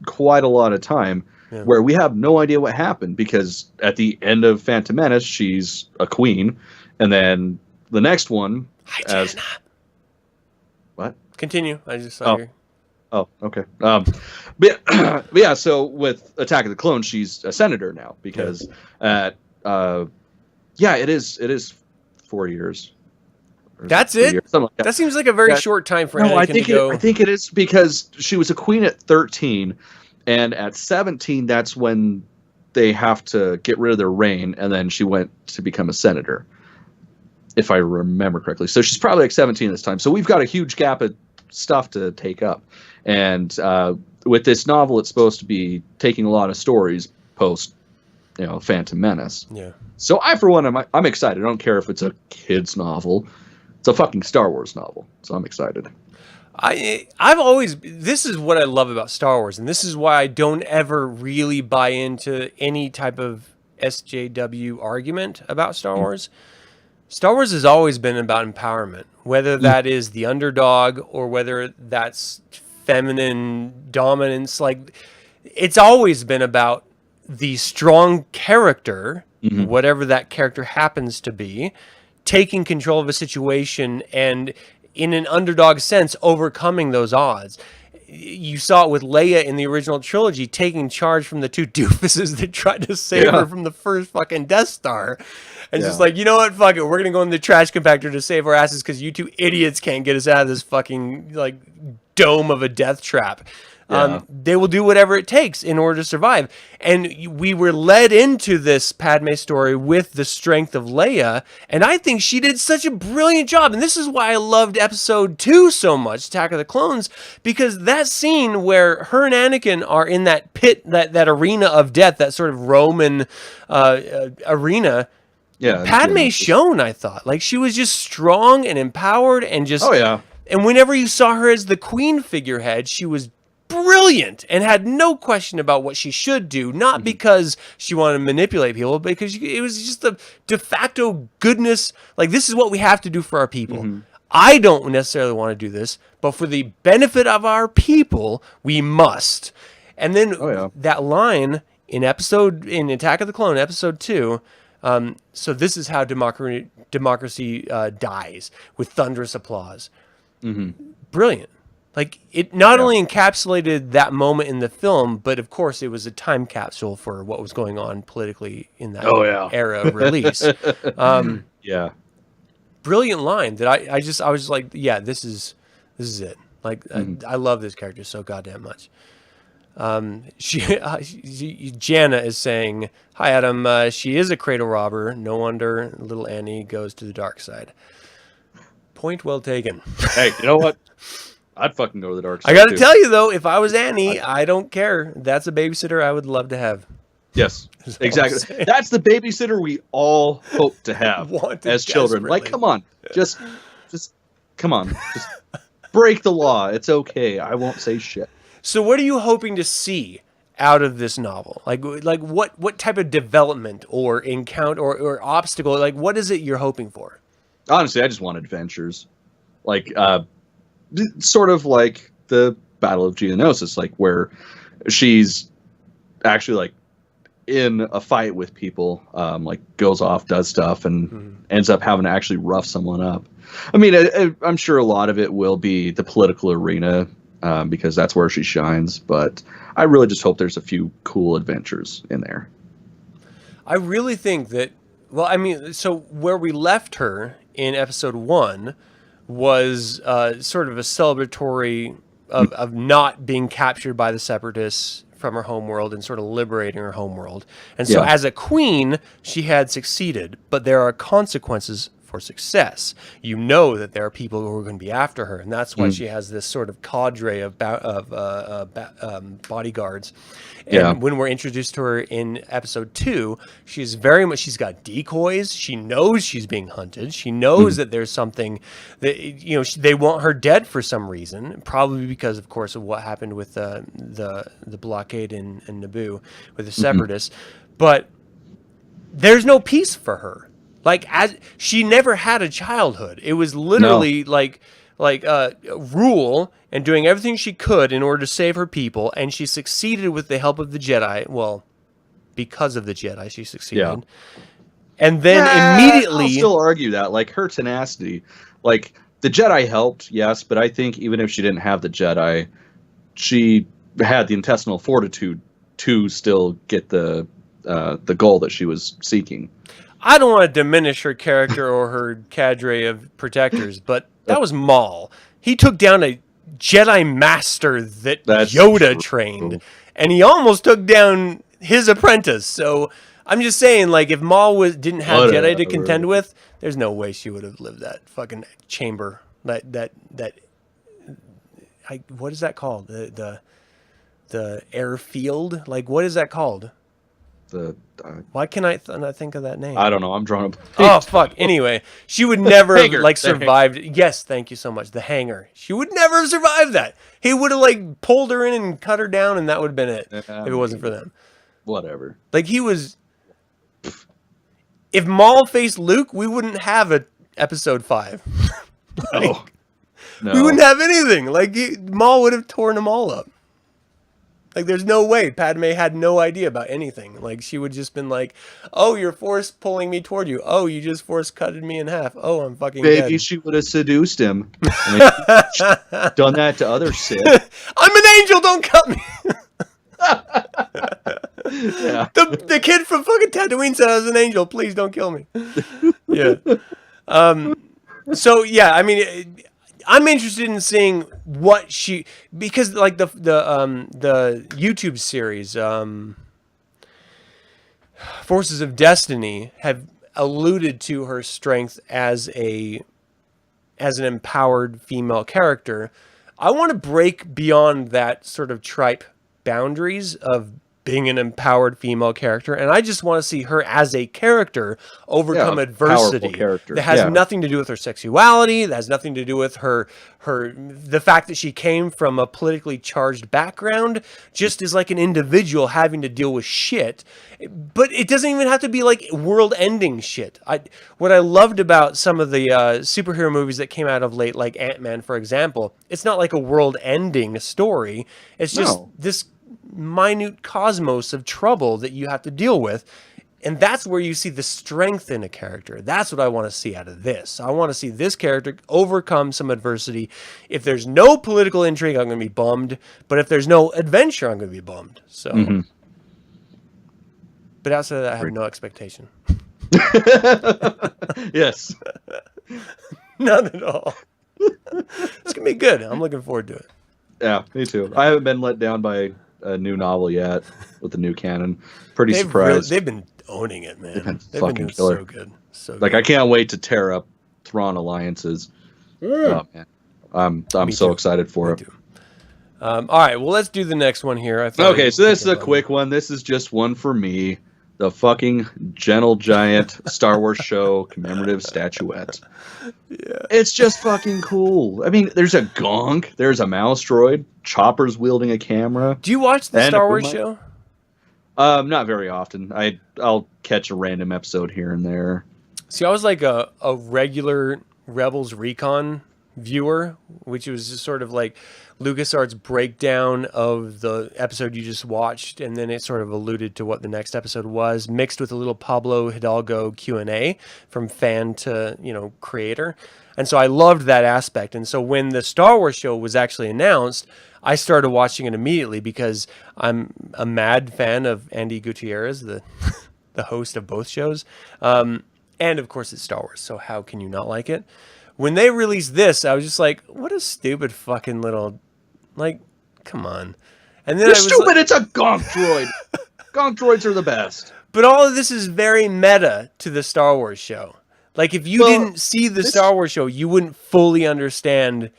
[SPEAKER 1] quite a lot of time where we have no idea what happened, because at the end of Phantom Menace, she's a queen, and then the next one as what?
[SPEAKER 2] Continue. I just saw you.
[SPEAKER 1] Oh, okay. But yeah, so with Attack of the Clones, she's a senator now, because it is 4 years.
[SPEAKER 2] That's it?
[SPEAKER 1] Years, like that.
[SPEAKER 2] That seems like a very short time for Anakin
[SPEAKER 1] I think
[SPEAKER 2] to go.
[SPEAKER 1] I think it is, because she was a queen at 13, and at 17, that's when they have to get rid of their reign, and then she went to become a senator, if I remember correctly. So she's probably like 17 this time. So we've got a huge gap of stuff to take up. And with this novel, it's supposed to be taking a lot of stories post, Phantom Menace.
[SPEAKER 2] Yeah.
[SPEAKER 1] So for one, I'm excited. I don't care if it's a kid's novel. It's a fucking Star Wars novel, so I'm excited. This is what I love about Star Wars, and this is why I don't ever really buy into any type of SJW argument about Star Wars. Star Wars has always been about empowerment, whether that is the underdog or whether that's feminine dominance. Like, it's always been about the strong character, whatever that character happens to be, taking control of a situation and, in an underdog sense, overcoming those odds. You saw it with Leia in the original trilogy, taking charge from the two doofuses that tried to save her from the first fucking Death Star. And just like, you know what, fuck it, we're going to go in the trash compactor to save our asses because you two idiots can't get us out of this fucking, like, dome of a death trap. They will do whatever it takes in order to survive. And we were led into this Padme story with the strength of Leia, and I think she did such a brilliant job. And this is why I loved episode 2 so much, Attack of the Clones, because that scene where her and Anakin are in that pit, that arena of death, that sort of Roman arena, Padme shone, I thought. Like, she was just strong and empowered and just... And whenever you saw her as the queen figurehead, she was brilliant and had no question about what she should do, not because she wanted to manipulate people, because it was just the de facto goodness. Like, this is what we have to do for our people. I don't necessarily want to do this, but for the benefit of our people, we must. And then that line in Attack of the Clone, episode 2, so this is how democracy dies, with thunderous applause. Brilliant.
[SPEAKER 2] Like, it not only encapsulated that moment in the film, but of course it was a time capsule for what was going on politically in that era of release.
[SPEAKER 1] Yeah.
[SPEAKER 2] Brilliant line that I was like, yeah, this is it. Like, I love this character so goddamn much. Jana is saying, "Hi Adam, she is a cradle robber. No wonder little Annie goes to the dark side." Point well taken.
[SPEAKER 1] Hey, you know what? I'd fucking go to the dark side.
[SPEAKER 2] I got to tell you though, if I was Annie, I don't care. That's a babysitter I would love to have.
[SPEAKER 1] Yes, exactly. That's the babysitter we all hope to have as children. Like, come on, just come on, just break the law. It's okay. I won't say shit.
[SPEAKER 2] So, what are you hoping to see out of this novel? Like what type of development or encounter or obstacle? Like, what is it you're hoping for?
[SPEAKER 1] Honestly, I just want adventures, like sort of like the Battle of Geonosis, like where she's actually like in a fight with people, like goes off, does stuff, and ends up having to actually rough someone up. I mean, I'm sure a lot of it will be the political arena, because that's where she shines. But I really just hope there's a few cool adventures in there.
[SPEAKER 2] I really think that, well, I mean, so where we left her in episode 1 was sort of a celebratory of not being captured by the Separatists from her homeworld and sort of liberating her homeworld. And so as a queen, she had succeeded, but there are consequences for success. You know that there are people who are going to be after her, and that's why she has this sort of cadre of bodyguards. And when we're introduced to her in episode 2, she's got decoys. She knows she's being hunted. She knows that there's something that, you know, they want her dead for some reason, probably because, of course, of what happened with the blockade in Naboo with the Separatists. But there's no peace for her. Like, as she never had a childhood. It was literally like rule and doing everything she could in order to save her people, and she succeeded with the help of the Jedi. Well, because of the Jedi, she succeeded. Yeah. And then immediately,
[SPEAKER 1] I'll still argue that, like, her tenacity, like, the Jedi helped, yes, but I think even if she didn't have the Jedi, she had the intestinal fortitude to still get the goal that she was seeking.
[SPEAKER 2] I don't want to diminish her character or her cadre of protectors, but that was Maul. He took down a Jedi master that Yoda trained, and he almost took down his apprentice. So I'm just saying, like, if Maul didn't have Jedi to contend with, there's no way she would have lived that fucking chamber. What is that called? The airfield? Like, what is that called? Why can I not think of that name?
[SPEAKER 1] I don't know. I'm drawing a
[SPEAKER 2] Oh, fuck. Anyway, she would never have, survived. Yes, thank you so much. The hangar. She would never have survived that. He would have, like, pulled her in and cut her down, and that would have been it if it wasn't for them.
[SPEAKER 1] Whatever.
[SPEAKER 2] Like, he was... If Maul faced Luke, we wouldn't have a episode 5.
[SPEAKER 1] No.
[SPEAKER 2] We wouldn't have anything. Like, Maul would have torn them all up. Like, there's no way. Padme had no idea about anything. Like, she would just been like, oh, you're force pulling me toward you. Oh, you just force cutted me in half. Oh, I'm fucking dead.
[SPEAKER 1] Maybe she would have seduced him. Done that to other Sith.
[SPEAKER 2] I'm an angel, don't cut me. The kid from fucking Tatooine said I was an angel. Please don't kill me. Yeah. So, yeah, I mean... I'm interested in seeing what because like the YouTube series, Forces of Destiny, have alluded to her strength as an empowered female character. I want to break beyond that sort of tripe boundaries of being an empowered female character, and I just want to see her as a character overcome adversity that has nothing to do with her sexuality, that has nothing to do with the fact that she came from a politically charged background, just as like an individual having to deal with shit. But it doesn't even have to be like world-ending shit. What I loved about some of the superhero movies that came out of late, like Ant-Man, for example, it's not like a world-ending story. It's just this minute cosmos of trouble that you have to deal with. And that's where you see the strength in a character. That's what I want to see out of this. I want to see this character overcome some adversity. If there's no political intrigue, I'm going to be bummed. But if there's no adventure, I'm going to be bummed. So, But outside of that, I have no expectation.
[SPEAKER 1] Yes.
[SPEAKER 2] None at all. It's going to be good. I'm looking forward to it.
[SPEAKER 1] Yeah, me too. I haven't been let down by a new novel yet with the new canon. Pretty surprised.
[SPEAKER 2] They've been owning it, man. They've
[SPEAKER 1] fucking
[SPEAKER 2] been doing
[SPEAKER 1] killer.
[SPEAKER 2] so good. So
[SPEAKER 1] like,
[SPEAKER 2] good.
[SPEAKER 1] I can't wait to tear up Thrawn alliances. Oh, man. I'm so excited for it.
[SPEAKER 2] All right, well, let's do the next one here.
[SPEAKER 1] Okay, so this is a quick one. This is just one for me. The fucking Gentle Giant Star Wars show commemorative statuette.
[SPEAKER 2] Yeah.
[SPEAKER 1] It's just fucking cool. I mean, there's a gonk, there's a mouse droid, Chopper's wielding a camera.
[SPEAKER 2] Do you watch the Star Wars show?
[SPEAKER 1] Not very often. I'll catch a random episode here and there.
[SPEAKER 2] See, I was like a regular Rebels Recon viewer, which was just sort of like LucasArts breakdown of the episode you just watched, and then it sort of alluded to what the next episode was, mixed with a little Pablo Hidalgo Q&A from fan to, creator. And so I loved that aspect. And so when the Star Wars show was actually announced, I started watching it immediately because I'm a mad fan of Andy Gutierrez, the the host of both shows. And of course it's Star Wars, so how can you not like it? When they released this, I was just like, what a stupid fucking little, come on. And then
[SPEAKER 1] You're stupid, it's a gonk droid. Gonk droids are the best.
[SPEAKER 2] But all of this is very meta to the Star Wars show. Like, if you didn't see the Star Wars show, you wouldn't fully understand,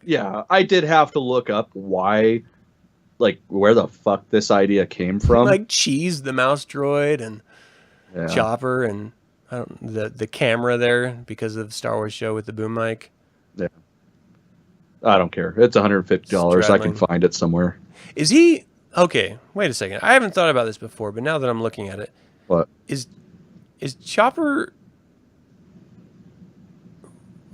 [SPEAKER 1] Yeah, I did have to look up why, where the fuck this idea came from.
[SPEAKER 2] Like Cheese, the mouse droid, and Chopper, and the camera there because of the Star Wars show with the boom mic.
[SPEAKER 1] Yeah. I don't care. It's $150. I can find it somewhere.
[SPEAKER 2] Is he... Okay, wait a second. I haven't thought about this before, but now that I'm looking at it...
[SPEAKER 1] What?
[SPEAKER 2] Is Chopper...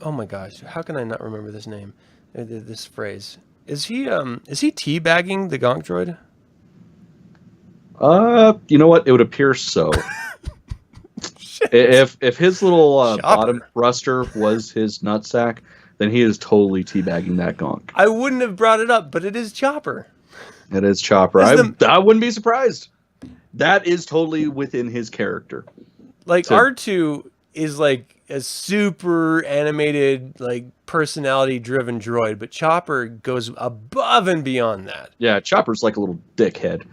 [SPEAKER 2] Oh my gosh, how can I not remember this name? This phrase. Is he teabagging the gonk droid?
[SPEAKER 1] You know what? It would appear so. If his little bottom thruster was his nutsack, then he is totally teabagging that gonk.
[SPEAKER 2] I wouldn't have brought it up, but it is Chopper.
[SPEAKER 1] It is Chopper. I wouldn't be surprised. That is totally within his character.
[SPEAKER 2] R2 is like a super animated, personality-driven droid, but Chopper goes above and beyond that.
[SPEAKER 1] Yeah, Chopper's like a little dickhead.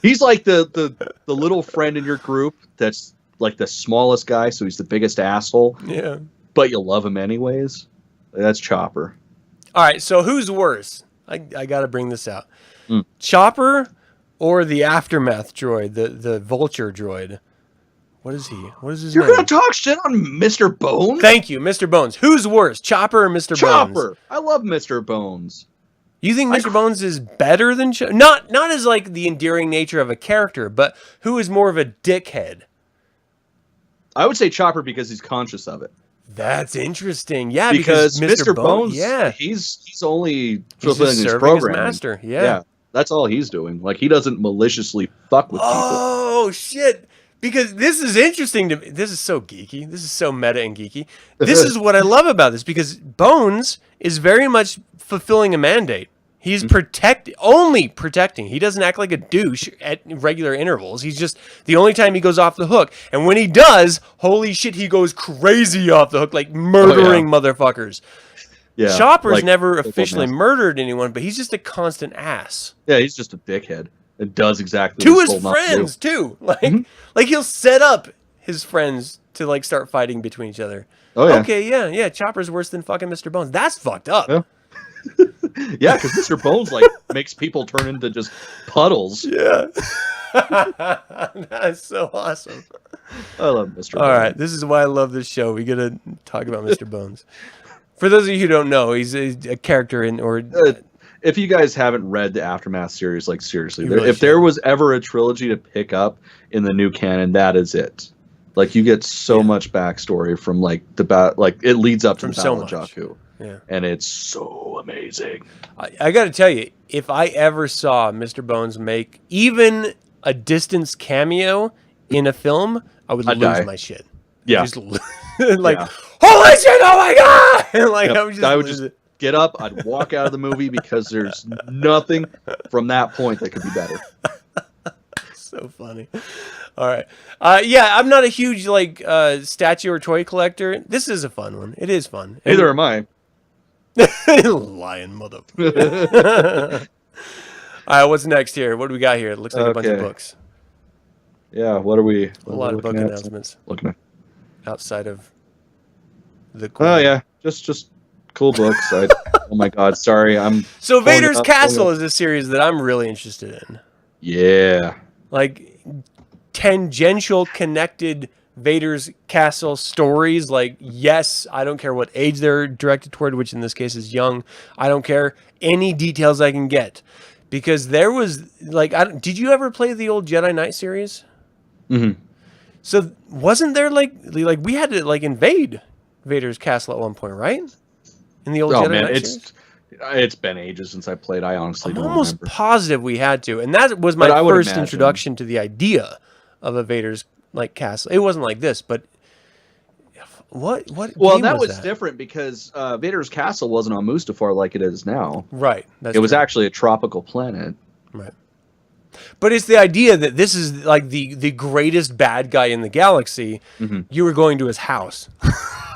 [SPEAKER 1] He's like the little friend in your group that's like the smallest guy, so he's the biggest asshole.
[SPEAKER 2] Yeah.
[SPEAKER 1] But you love him anyways. That's Chopper.
[SPEAKER 2] All right, so who's worse? I got to bring this out. Chopper or the Aftermath droid, the Vulture droid? What is he? What is his name?
[SPEAKER 1] You're going to talk shit on Mr. Bones?
[SPEAKER 2] Thank you, Mr. Bones. Who's worse, Chopper or Mr. Bones?
[SPEAKER 1] Chopper. I love Mr. Bones.
[SPEAKER 2] You think Mr. Bones is better than Chopper? Not as the endearing nature of a character, but who is more of a dickhead?
[SPEAKER 1] I would say Chopper because he's conscious of it.
[SPEAKER 2] That's interesting. Yeah,
[SPEAKER 1] because Mr. Bones, he's only fulfilling his program.
[SPEAKER 2] Master. Yeah,
[SPEAKER 1] that's all he's doing. He doesn't maliciously fuck with people.
[SPEAKER 2] Oh shit! Because this is interesting to me. This is so geeky. This is so meta and geeky. This is what I love about this, because Bones is very much fulfilling a mandate. He's only protecting. He doesn't act like a douche at regular intervals. He's just, the only time he goes off the hook. And when he does, holy shit, he goes crazy off the hook, murdering motherfuckers. Yeah, Chopper's never officially murdered anyone, but he's just a constant ass.
[SPEAKER 1] Yeah, he's just a dickhead. It does exactly
[SPEAKER 2] to his friends too. He'll set up his friends to start fighting between each other. Oh yeah. Okay, yeah. Chopper's worse than fucking Mr. Bones. That's fucked up.
[SPEAKER 1] Yeah. Yeah, because Mr. Bones makes people turn into just puddles.
[SPEAKER 2] Yeah. That's so awesome.
[SPEAKER 1] I love Mr. Bones.
[SPEAKER 2] All right, this is why I love this show. We gotta talk about Mr. Bones. For those of you who don't know, he's a character
[SPEAKER 1] if you guys haven't read the Aftermath series, seriously, if there was ever a trilogy to pick up in the new canon, that is it. You get so much backstory from it leads up to the Battle of Jakku. Yeah. And it's so amazing.
[SPEAKER 2] I got to tell you, if I ever saw Mr. Bones make even a distance cameo in a film, I would
[SPEAKER 1] I'd
[SPEAKER 2] lose
[SPEAKER 1] die.
[SPEAKER 2] my shit.
[SPEAKER 1] Yeah.
[SPEAKER 2] Just, like, holy shit! Oh my god! Like
[SPEAKER 1] Yep.
[SPEAKER 2] I would
[SPEAKER 1] just
[SPEAKER 2] lose it.
[SPEAKER 1] get up. I'd walk out of the movie because there's nothing from that point that could be better.
[SPEAKER 2] So funny. All right. Yeah, I'm not a huge statue or toy collector. This is a fun one. It is fun.
[SPEAKER 1] Neither am I.
[SPEAKER 2] Lying motherfucker. All right, what's next here? What do we got here? It looks like a bunch of books.
[SPEAKER 1] Yeah, what are we?
[SPEAKER 2] A lot of book announcements.
[SPEAKER 1] Looking at
[SPEAKER 2] outside of the.
[SPEAKER 1] Oh yeah, just cool books. Oh my god, sorry.
[SPEAKER 2] So Vader's Castle is a series that I'm really interested in.
[SPEAKER 1] Yeah.
[SPEAKER 2] Like tangential connected Vader's Castle stories. Like, yes, I don't care what age they're directed toward, which in this case is young. I don't care any details I can get. Because there was, did you ever play the old Jedi Knight series?
[SPEAKER 1] Mm-hmm.
[SPEAKER 2] So wasn't there, we had to, invade Vader's Castle at one point, right? In the old Jedi Knight series?
[SPEAKER 1] It's been ages since I played. I honestly don't
[SPEAKER 2] almost
[SPEAKER 1] remember.
[SPEAKER 2] Positive we had to. And that was my first introduction to the idea of a Vader's, castle. It wasn't like this, but... What
[SPEAKER 1] well, that was different because Vader's Castle wasn't on Mustafar like it is now.
[SPEAKER 2] Right.
[SPEAKER 1] It was actually a tropical planet.
[SPEAKER 2] Right. But it's the idea that this is the greatest bad guy in the galaxy. Mm-hmm. You were going to his house.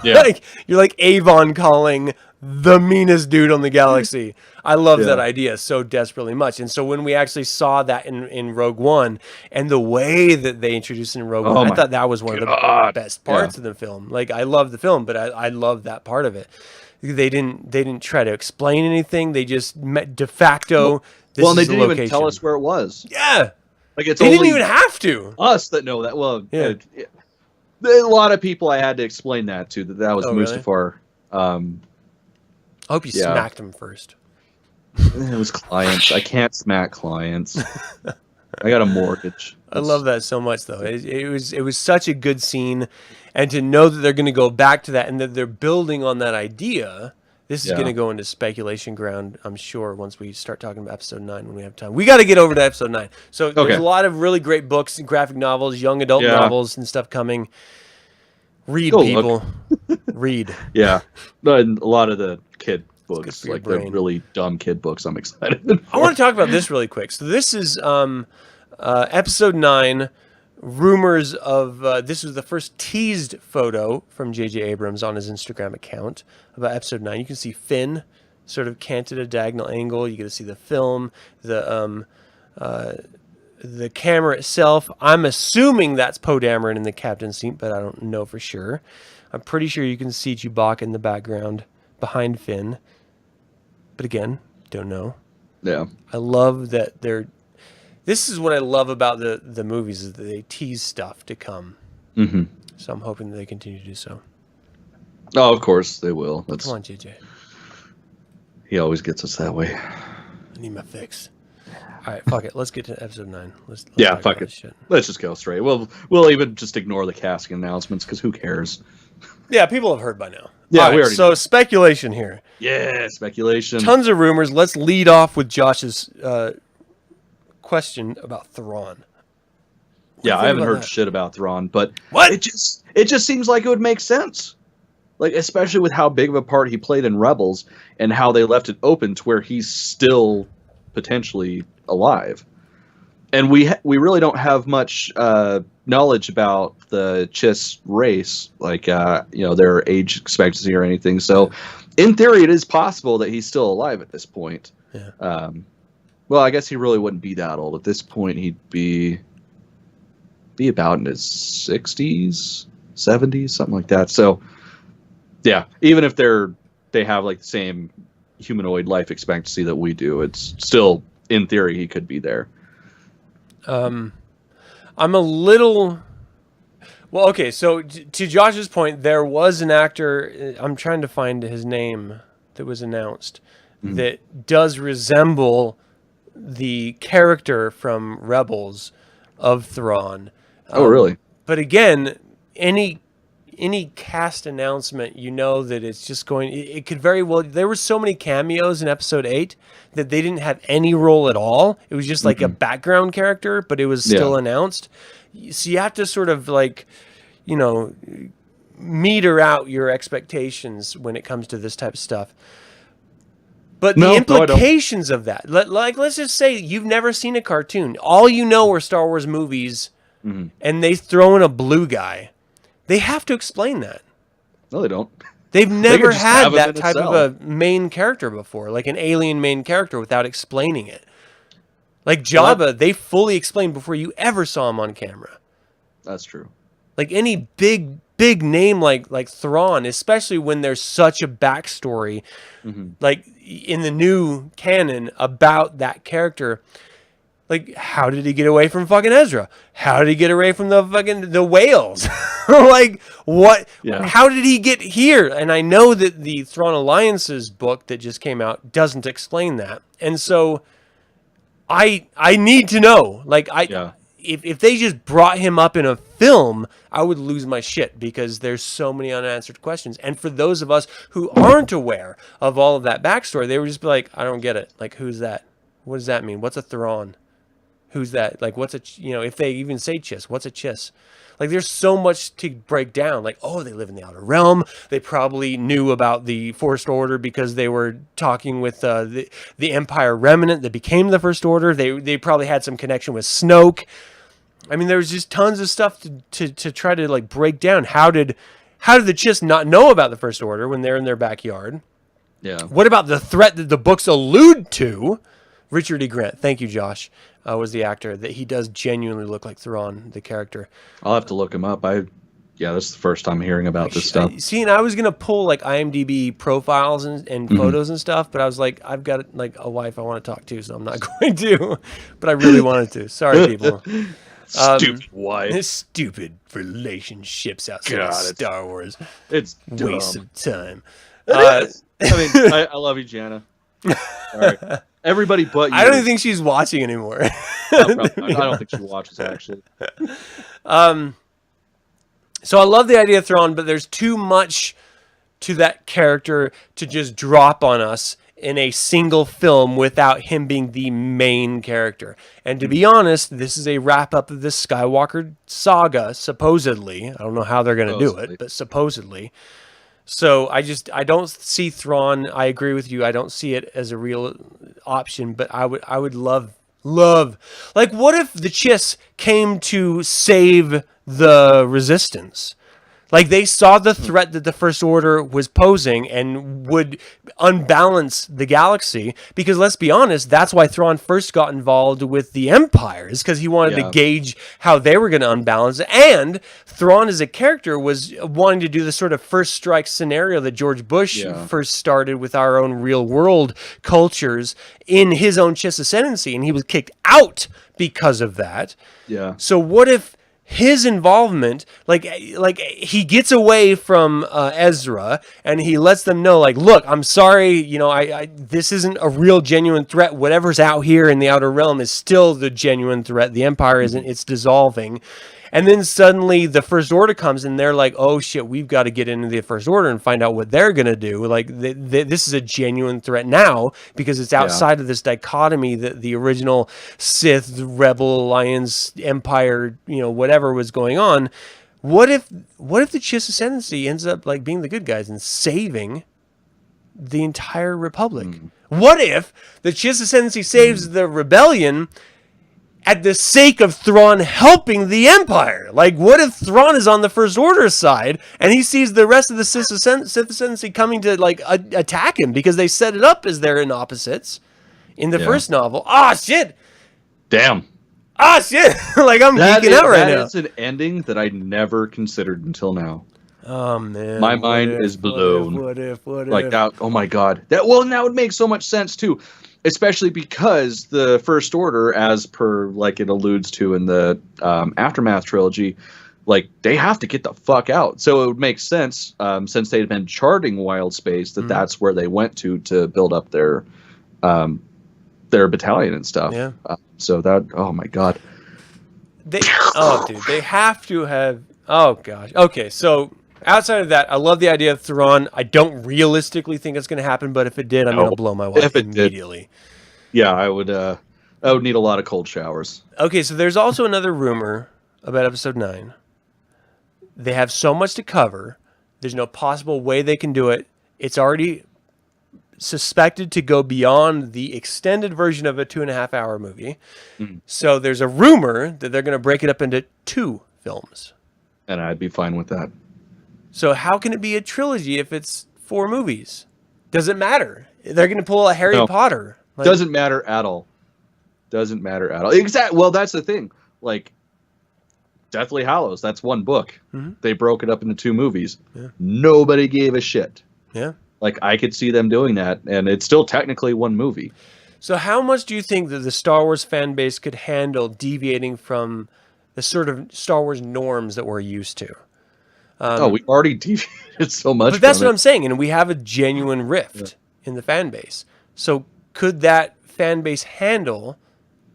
[SPEAKER 2] Yeah. You're like Avon calling the meanest dude on the galaxy. I love that idea so desperately much. And so when we actually saw that in Rogue One and the way that they introduced it in Rogue One, I thought that was one of the best parts of the film. I love the film, but I love that part of it. They didn't try to explain anything. They just met de facto.
[SPEAKER 1] Well, and they didn't even tell us where it was.
[SPEAKER 2] Yeah.
[SPEAKER 1] They
[SPEAKER 2] didn't even have to.
[SPEAKER 1] Us that know that. Well, yeah. A lot of people I had to explain that to, that was Mustafar.
[SPEAKER 2] Really? I hope you smacked him first.
[SPEAKER 1] It was clients. I can't smack clients. I got a mortgage.
[SPEAKER 2] I love that so much, though. It was such a good scene, and to know that they're going to go back to that and that they're building on that idea. This is going to go into speculation ground, I'm sure, once we start talking about episode 9 when we have time. We got to get over to episode 9. So there's a lot of really great books and graphic novels, young adult novels and stuff coming. Read, people. Read. Yeah.
[SPEAKER 1] And a lot of the kid books, the really dumb kid books, I'm excited for.
[SPEAKER 2] I want to talk about this really quick. So this is episode 9. Rumors of this was the first teased photo from J.J. Abrams on his Instagram account about episode 9. You can see Finn sort of canted at a diagonal angle. You get to see the film, the camera itself. I'm assuming that's Poe Dameron in the captain's seat, but I don't know for sure. I'm pretty sure you can see Chewbacca in the background behind Finn, but again, don't know.
[SPEAKER 1] Yeah,
[SPEAKER 2] I love that they're. This is what I love about the movies, is that they tease stuff to come. Mm-hmm. So I'm hoping that they continue to do so.
[SPEAKER 1] Oh, of course they will.
[SPEAKER 2] Come on, JJ.
[SPEAKER 1] He always gets us that way.
[SPEAKER 2] I need my fix. All right, fuck it. Let's get to episode 9. Let's
[SPEAKER 1] fuck it. Let's just go straight. We'll even just ignore the casting announcements because who cares?
[SPEAKER 2] Yeah, people have heard by now.
[SPEAKER 1] Yeah, we already
[SPEAKER 2] know. Speculation here.
[SPEAKER 1] Yeah, speculation.
[SPEAKER 2] Tons of rumors. Let's lead off with Josh's question about Thrawn.
[SPEAKER 1] Yeah, I haven't heard shit about Thrawn, but
[SPEAKER 2] what?
[SPEAKER 1] It just seems like it would make sense. Especially with how big of a part he played in Rebels and how they left it open to where he's still potentially alive. And we really don't have much knowledge about the Chiss race, their age expectancy or anything. So, in theory, it is possible that he's still alive at this point.
[SPEAKER 2] Yeah.
[SPEAKER 1] Well, I guess he really wouldn't be that old. At this point, he'd be about in his 60s, 70s, something like that. So, yeah, even if they have the same humanoid life expectancy that we do, it's still, in theory, he could be there.
[SPEAKER 2] I'm a little... Well, okay, so to Josh's point, there was an actor, I'm trying to find his name, that was announced, that does resemble the character from Rebels of Thrawn.
[SPEAKER 1] Oh, really?
[SPEAKER 2] But again, any any cast announcement, you know that it's just going. It could very well. There were so many cameos in episode 8 that they didn't have any role at all. It was just like a background character, but it was still announced. So you have to sort of like, you know, meter out your expectations when it comes to this type of stuff. But the implications of that, like, let's just say you've never seen a cartoon. All you know are Star Wars movies, and they throw in a blue guy. They have to explain that.
[SPEAKER 1] No, they don't.
[SPEAKER 2] They've never had that type of a main character before, like an alien main character, without explaining it. Like Jabba, they fully explained before you ever saw him on camera.
[SPEAKER 1] That's true.
[SPEAKER 2] Like any big name like Thrawn, especially when there's such a backstory, like in the new canon about that character. Like, how did he get away from fucking Ezra? How did he get away from the whales? Like, what? Yeah. How did he get here? And I know that the Thrawn Alliance's book that just came out doesn't explain that. And so I need to know. Like, if they just brought him up in a film, I would lose my shit because there's so many unanswered questions. And for those of us who aren't aware of all of that backstory, they would just be like, I don't get it. Like, who's that? What does that mean? What's a Thrawn? Who's that? Like, what's a, if they even say Chiss, what's a Chiss? Like, there's so much to break down. Like, oh, they live in the Outer Realm. They probably knew about the First Order because they were talking with the Empire remnant that became the First Order. They probably had some connection with Snoke. I mean, there was just tons of stuff to try to, like, break down. How did the Chiss not know about the First Order when they're in their backyard?
[SPEAKER 1] Yeah.
[SPEAKER 2] What about the threat that the books allude to? Richard E. Grant, thank you, Josh, was the actor. That he does genuinely look like Thrawn, the character.
[SPEAKER 1] I'll have to look him up. This is the first time hearing about this stuff.
[SPEAKER 2] See, and I was gonna pull like IMDb profiles and photos and stuff, but I was like, I've got like a wife I want to talk to, so I'm not going to. But I really wanted to. Sorry, people.
[SPEAKER 1] Stupid wife.
[SPEAKER 2] Stupid relationships outside of Star Wars.
[SPEAKER 1] It's dumb.
[SPEAKER 2] Waste of time.
[SPEAKER 1] I mean, I love you, Jana. All right. Everybody but you.
[SPEAKER 2] I don't even think she's watching anymore.
[SPEAKER 1] I don't think she watches, actually.
[SPEAKER 2] So I love the idea of Thrawn, but there's too much to that character to just drop on us in a single film without him being the main character. And to be honest, this is a wrap-up of the Skywalker saga, supposedly. I don't know how they're going to do it, but supposedly. So I don't see Thrawn. I agree with you. I don't see it as a real option, but I would love. Like, what if the Chiss came to save the Resistance? Like, they saw the threat that the First Order was posing and would unbalance the galaxy. Because let's be honest, that's why Thrawn first got involved with the Empire, is because he wanted to gauge how they were going to unbalance. And Thrawn as a character was wanting to do the sort of first strike scenario that George Bush first started with our own real world cultures in his own Chiss ascendancy. And he was kicked out because of that. Yeah. So what if his involvement, like he gets away from Ezra and he lets them know, like, look, I'm sorry, I this isn't a real genuine threat. Whatever's out here in the Outer Realm is still the genuine threat. The Empire isn't, it's dissolving. And then suddenly the First Order comes and they're like, oh shit, we've got to get into the First Order and find out what they're going to do. Like, this is a genuine threat now because it's outside of this dichotomy that the original Sith, Rebel Alliance, Empire, whatever was going on. What if the Chiss Ascendancy ends up like being the good guys and saving the entire Republic? What if the Chiss Ascendancy saves the rebellion at the sake of Thrawn helping the Empire? Like, what if Thrawn is on the First Order side and he sees the rest of the Sith Ascendancy coming to, like, attack him because they set it up as they're in opposites in the first novel? Ah, shit!
[SPEAKER 1] Damn.
[SPEAKER 2] Ah, shit! Like, I'm geeking out right now.
[SPEAKER 1] That's an ending that I never considered until now.
[SPEAKER 2] Oh, man.
[SPEAKER 1] My mind is blown.
[SPEAKER 2] What if?
[SPEAKER 1] Like, that, oh my god. That would make so much sense, too. Especially because the First Order, as per, like, it alludes to in the Aftermath trilogy, like, they have to get the fuck out. So it would make sense, since they had been charting wild space, that's where they went to build up their battalion and stuff. Yeah. So that, oh my god.
[SPEAKER 2] They have to have. Oh gosh. Okay, so Outside of that, I love the idea of Thrawn. I don't realistically think it's going to happen, but if it did, I'm going to blow my wife
[SPEAKER 1] If it did,
[SPEAKER 2] immediately.
[SPEAKER 1] yeah, I would need a lot of cold showers.
[SPEAKER 2] Okay, so there's also another rumor about episode 9. They have so much to cover. There's no possible way they can do it. It's already suspected to go beyond the extended version of a 2.5-hour movie.
[SPEAKER 1] Mhm.
[SPEAKER 2] So there's a rumor that they're going to break it up into 2 films.
[SPEAKER 1] And I'd be fine with that.
[SPEAKER 2] So how can it be a trilogy if it's 4 movies? Doesn't matter. They're going to pull a Harry Potter.
[SPEAKER 1] Doesn't matter at all. Doesn't matter at all. Exactly. Well, that's the thing. Like, Deathly Hallows, that's 1 book.
[SPEAKER 2] Mm-hmm.
[SPEAKER 1] They broke it up into 2 movies.
[SPEAKER 2] Yeah.
[SPEAKER 1] Nobody gave a shit.
[SPEAKER 2] Yeah.
[SPEAKER 1] Like, I could see them doing that, and it's still technically 1 movie.
[SPEAKER 2] So how much do you think that the Star Wars fan base could handle deviating from the sort of Star Wars norms that we're used to?
[SPEAKER 1] We've already deviated so much.
[SPEAKER 2] But that's
[SPEAKER 1] from
[SPEAKER 2] what I'm saying, and we have a genuine rift in the fan base. So could that fan base handle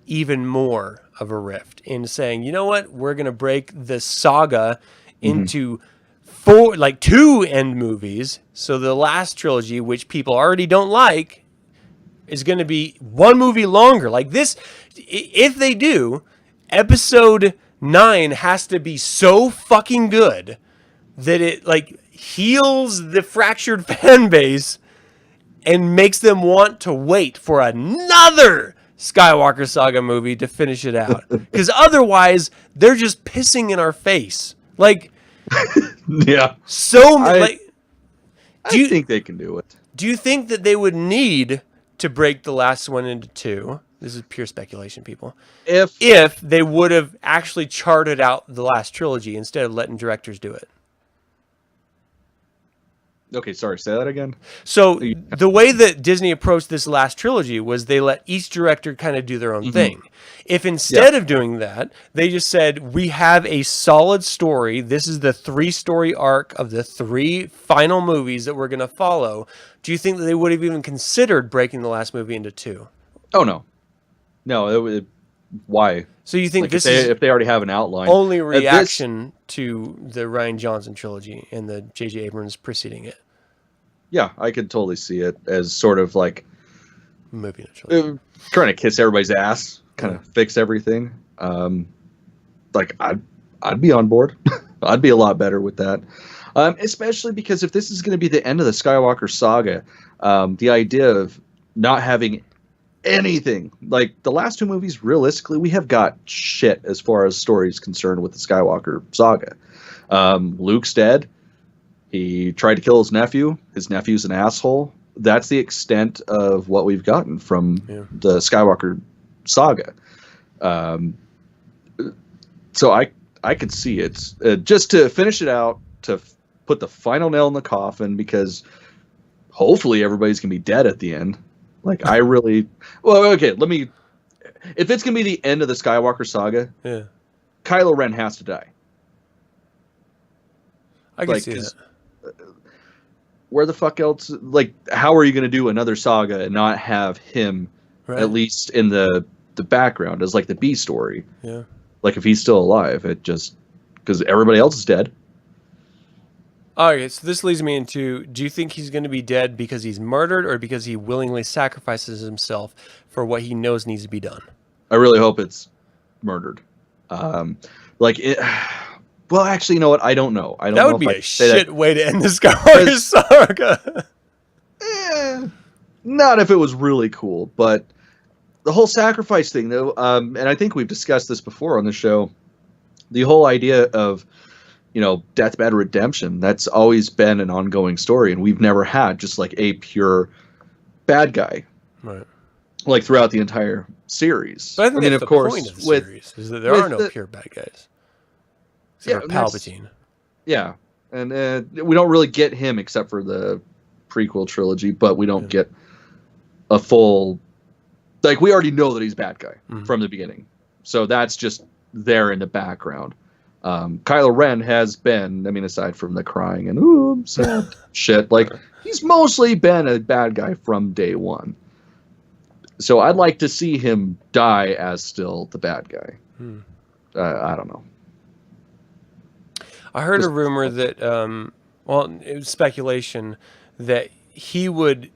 [SPEAKER 2] even more of a rift in saying, you know what, we're going to break the saga into 2 end movies. So the last trilogy, which people already don't like, is going to be 1 movie longer. Like this, if they do, episode 9 has to be so fucking good that it like heals the fractured fan base and makes them want to wait for another Skywalker Saga movie to finish it out. Because otherwise, they're just pissing in our face. Like,
[SPEAKER 1] Yeah.
[SPEAKER 2] I
[SPEAKER 1] think they can do it.
[SPEAKER 2] Do you think that they would need to break the last one into 2? This is pure speculation, people. If they would have actually charted out the last trilogy instead of letting directors do it.
[SPEAKER 1] Okay, sorry, say that again.
[SPEAKER 2] So the way that Disney approached this last trilogy was they let each director kind of do their own thing. If instead of doing that, they just said, we have a solid story. This is the 3-story arc of the 3 final movies that we're going to follow. Do you think that they would have even considered breaking the last movie into 2?
[SPEAKER 1] Oh, no. No, why?
[SPEAKER 2] So you think
[SPEAKER 1] Like
[SPEAKER 2] this
[SPEAKER 1] if they already have an outline?
[SPEAKER 2] only reaction to the Rian Johnson trilogy and the J.J. Abrams preceding it?
[SPEAKER 1] Yeah, I could totally see it as sort of like
[SPEAKER 2] movie trilogy.
[SPEAKER 1] Trying to kiss everybody's ass, kind of fix everything. Like I'd be on board. I'd be a lot better with that. Especially because if this is going to be the end of the Skywalker saga, the idea of not having anything like the last 2 movies, realistically, we have got shit as far as story is concerned with the Skywalker saga. Luke's dead. He tried to kill his nephew. His nephew's an asshole. That's the extent of what we've gotten from the Skywalker saga. So I could see it. Just to finish it out, to put the final nail in the coffin, because hopefully everybody's going to be dead at the end. Like, I really... Well, okay, if it's going to be the end of the Skywalker saga, Kylo Ren has to die.
[SPEAKER 2] I can see that.
[SPEAKER 1] Where the fuck else? Like, how are you going to do another saga and not have him at least in the background as like the B story?
[SPEAKER 2] Yeah.
[SPEAKER 1] Like, if he's still alive, it just because everybody else is dead.
[SPEAKER 2] Okay, so this leads me into: do you think he's going to be dead because he's murdered, or because he willingly sacrifices himself for what he knows needs to be done?
[SPEAKER 1] I really hope it's murdered. Well, actually, you know what? I don't know.
[SPEAKER 2] That would be a shit way to end the Skywalker saga.
[SPEAKER 1] Not if it was really cool, but the whole sacrifice thing, though, and I think we've discussed this before on the show, the whole idea of, deathbed redemption, that's always been an ongoing story, and we've never had just like a pure bad guy.
[SPEAKER 2] Right.
[SPEAKER 1] Like throughout the entire series.
[SPEAKER 2] But I think that's the point of the series, is that there are no pure bad guys. Except for Palpatine.
[SPEAKER 1] Yeah, and we don't really get him except for the prequel trilogy, but we don't get a full... Like, we already know that he's a bad guy from the beginning. So that's just there in the background. Kylo Ren has been, aside from the crying and, ooh, I'm sad shit, like, he's mostly been a bad guy from day one. So I'd like to see him die as still the bad guy. I don't know.
[SPEAKER 2] I heard a
[SPEAKER 1] Just-
[SPEAKER 2] rumor that, well, it was speculation that he would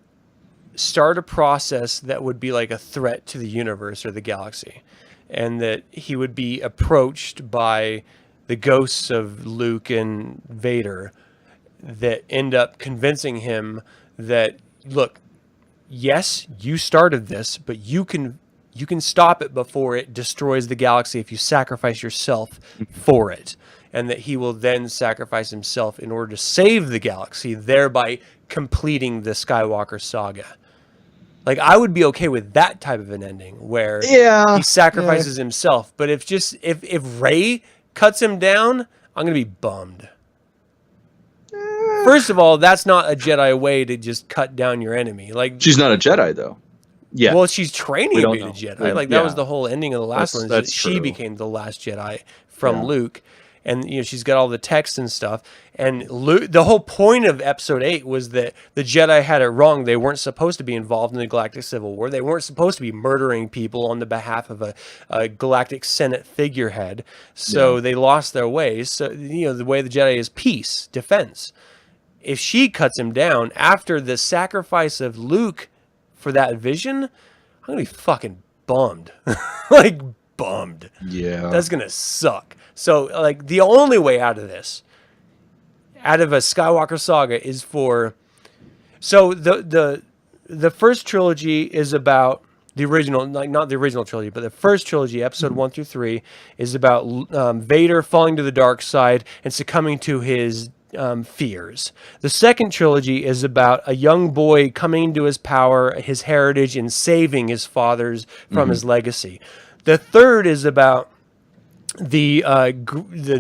[SPEAKER 2] start a process that would be like a threat to the universe or the galaxy, and that he would be approached by the ghosts of Luke and Vader that end up convincing him that, look, yes, you started this, but you can stop it before it destroys the galaxy if you sacrifice yourself for it. And that he will then sacrifice himself in order to save the galaxy, thereby completing the Skywalker saga. Like, I would be okay with that type of an ending where he sacrifices himself. But if Rey cuts him down, I'm going to be bummed. First of all, that's not a Jedi way to just cut down your enemy. Like,
[SPEAKER 1] she's not a Jedi though. Yeah.
[SPEAKER 2] well, she's training to be a Jedi. Like, that
[SPEAKER 1] Yeah.
[SPEAKER 2] was the whole ending of the last one. Is
[SPEAKER 1] That's
[SPEAKER 2] that she
[SPEAKER 1] true.
[SPEAKER 2] became the last Jedi from
[SPEAKER 1] Yeah.
[SPEAKER 2] Luke, and she's got all the texts and stuff. And Luke, the whole point of Episode 8 was that the Jedi had it wrong. They weren't supposed to be involved in the Galactic Civil War. They weren't supposed to be murdering people on the behalf of a Galactic Senate figurehead. So they lost their ways. So the way the Jedi is peace, defense. If she cuts him down after the sacrifice of Luke for that vision, I'm gonna be fucking bummed. Like, bummed.
[SPEAKER 1] Yeah.
[SPEAKER 2] That's gonna suck. So, like, the only way out of this, out of a Skywalker saga, is for... So, the first trilogy is about the original, like, not the original trilogy, but the first trilogy, episode 1 through 3, is about Vader falling to the dark side and succumbing to his fears. The second trilogy is about a young boy coming into his power, his heritage, and saving his fathers from his legacy. The third is about the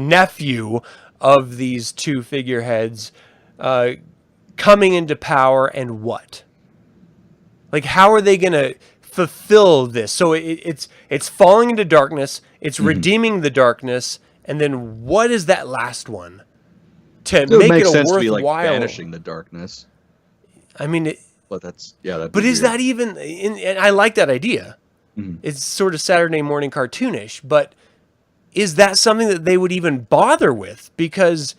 [SPEAKER 2] nephew of these two figureheads coming into power, and what? Like, how are they going to fulfill this? So it's falling into darkness, it's redeeming the darkness, and then what is that last one? To make it a
[SPEAKER 1] sense
[SPEAKER 2] worthwhile.
[SPEAKER 1] to be like banishing the darkness.
[SPEAKER 2] I mean,
[SPEAKER 1] But that's that'd be
[SPEAKER 2] but is
[SPEAKER 1] weird.
[SPEAKER 2] that even? And I like that idea. It's sort of Saturday morning cartoonish, but is that something that they would even bother with? Because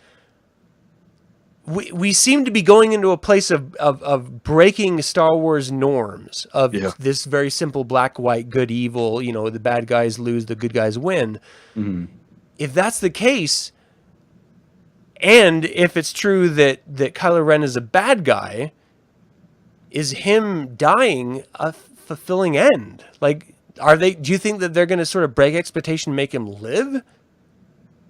[SPEAKER 2] we seem to be going into a place of breaking Star Wars norms of this very simple black, white, good, evil, the bad guys lose, the good guys win. If that's the case, and if it's true that Kylo Ren is a bad guy, is him dying a fulfilling end? Like, do you think that they're going to sort of break expectation, make him live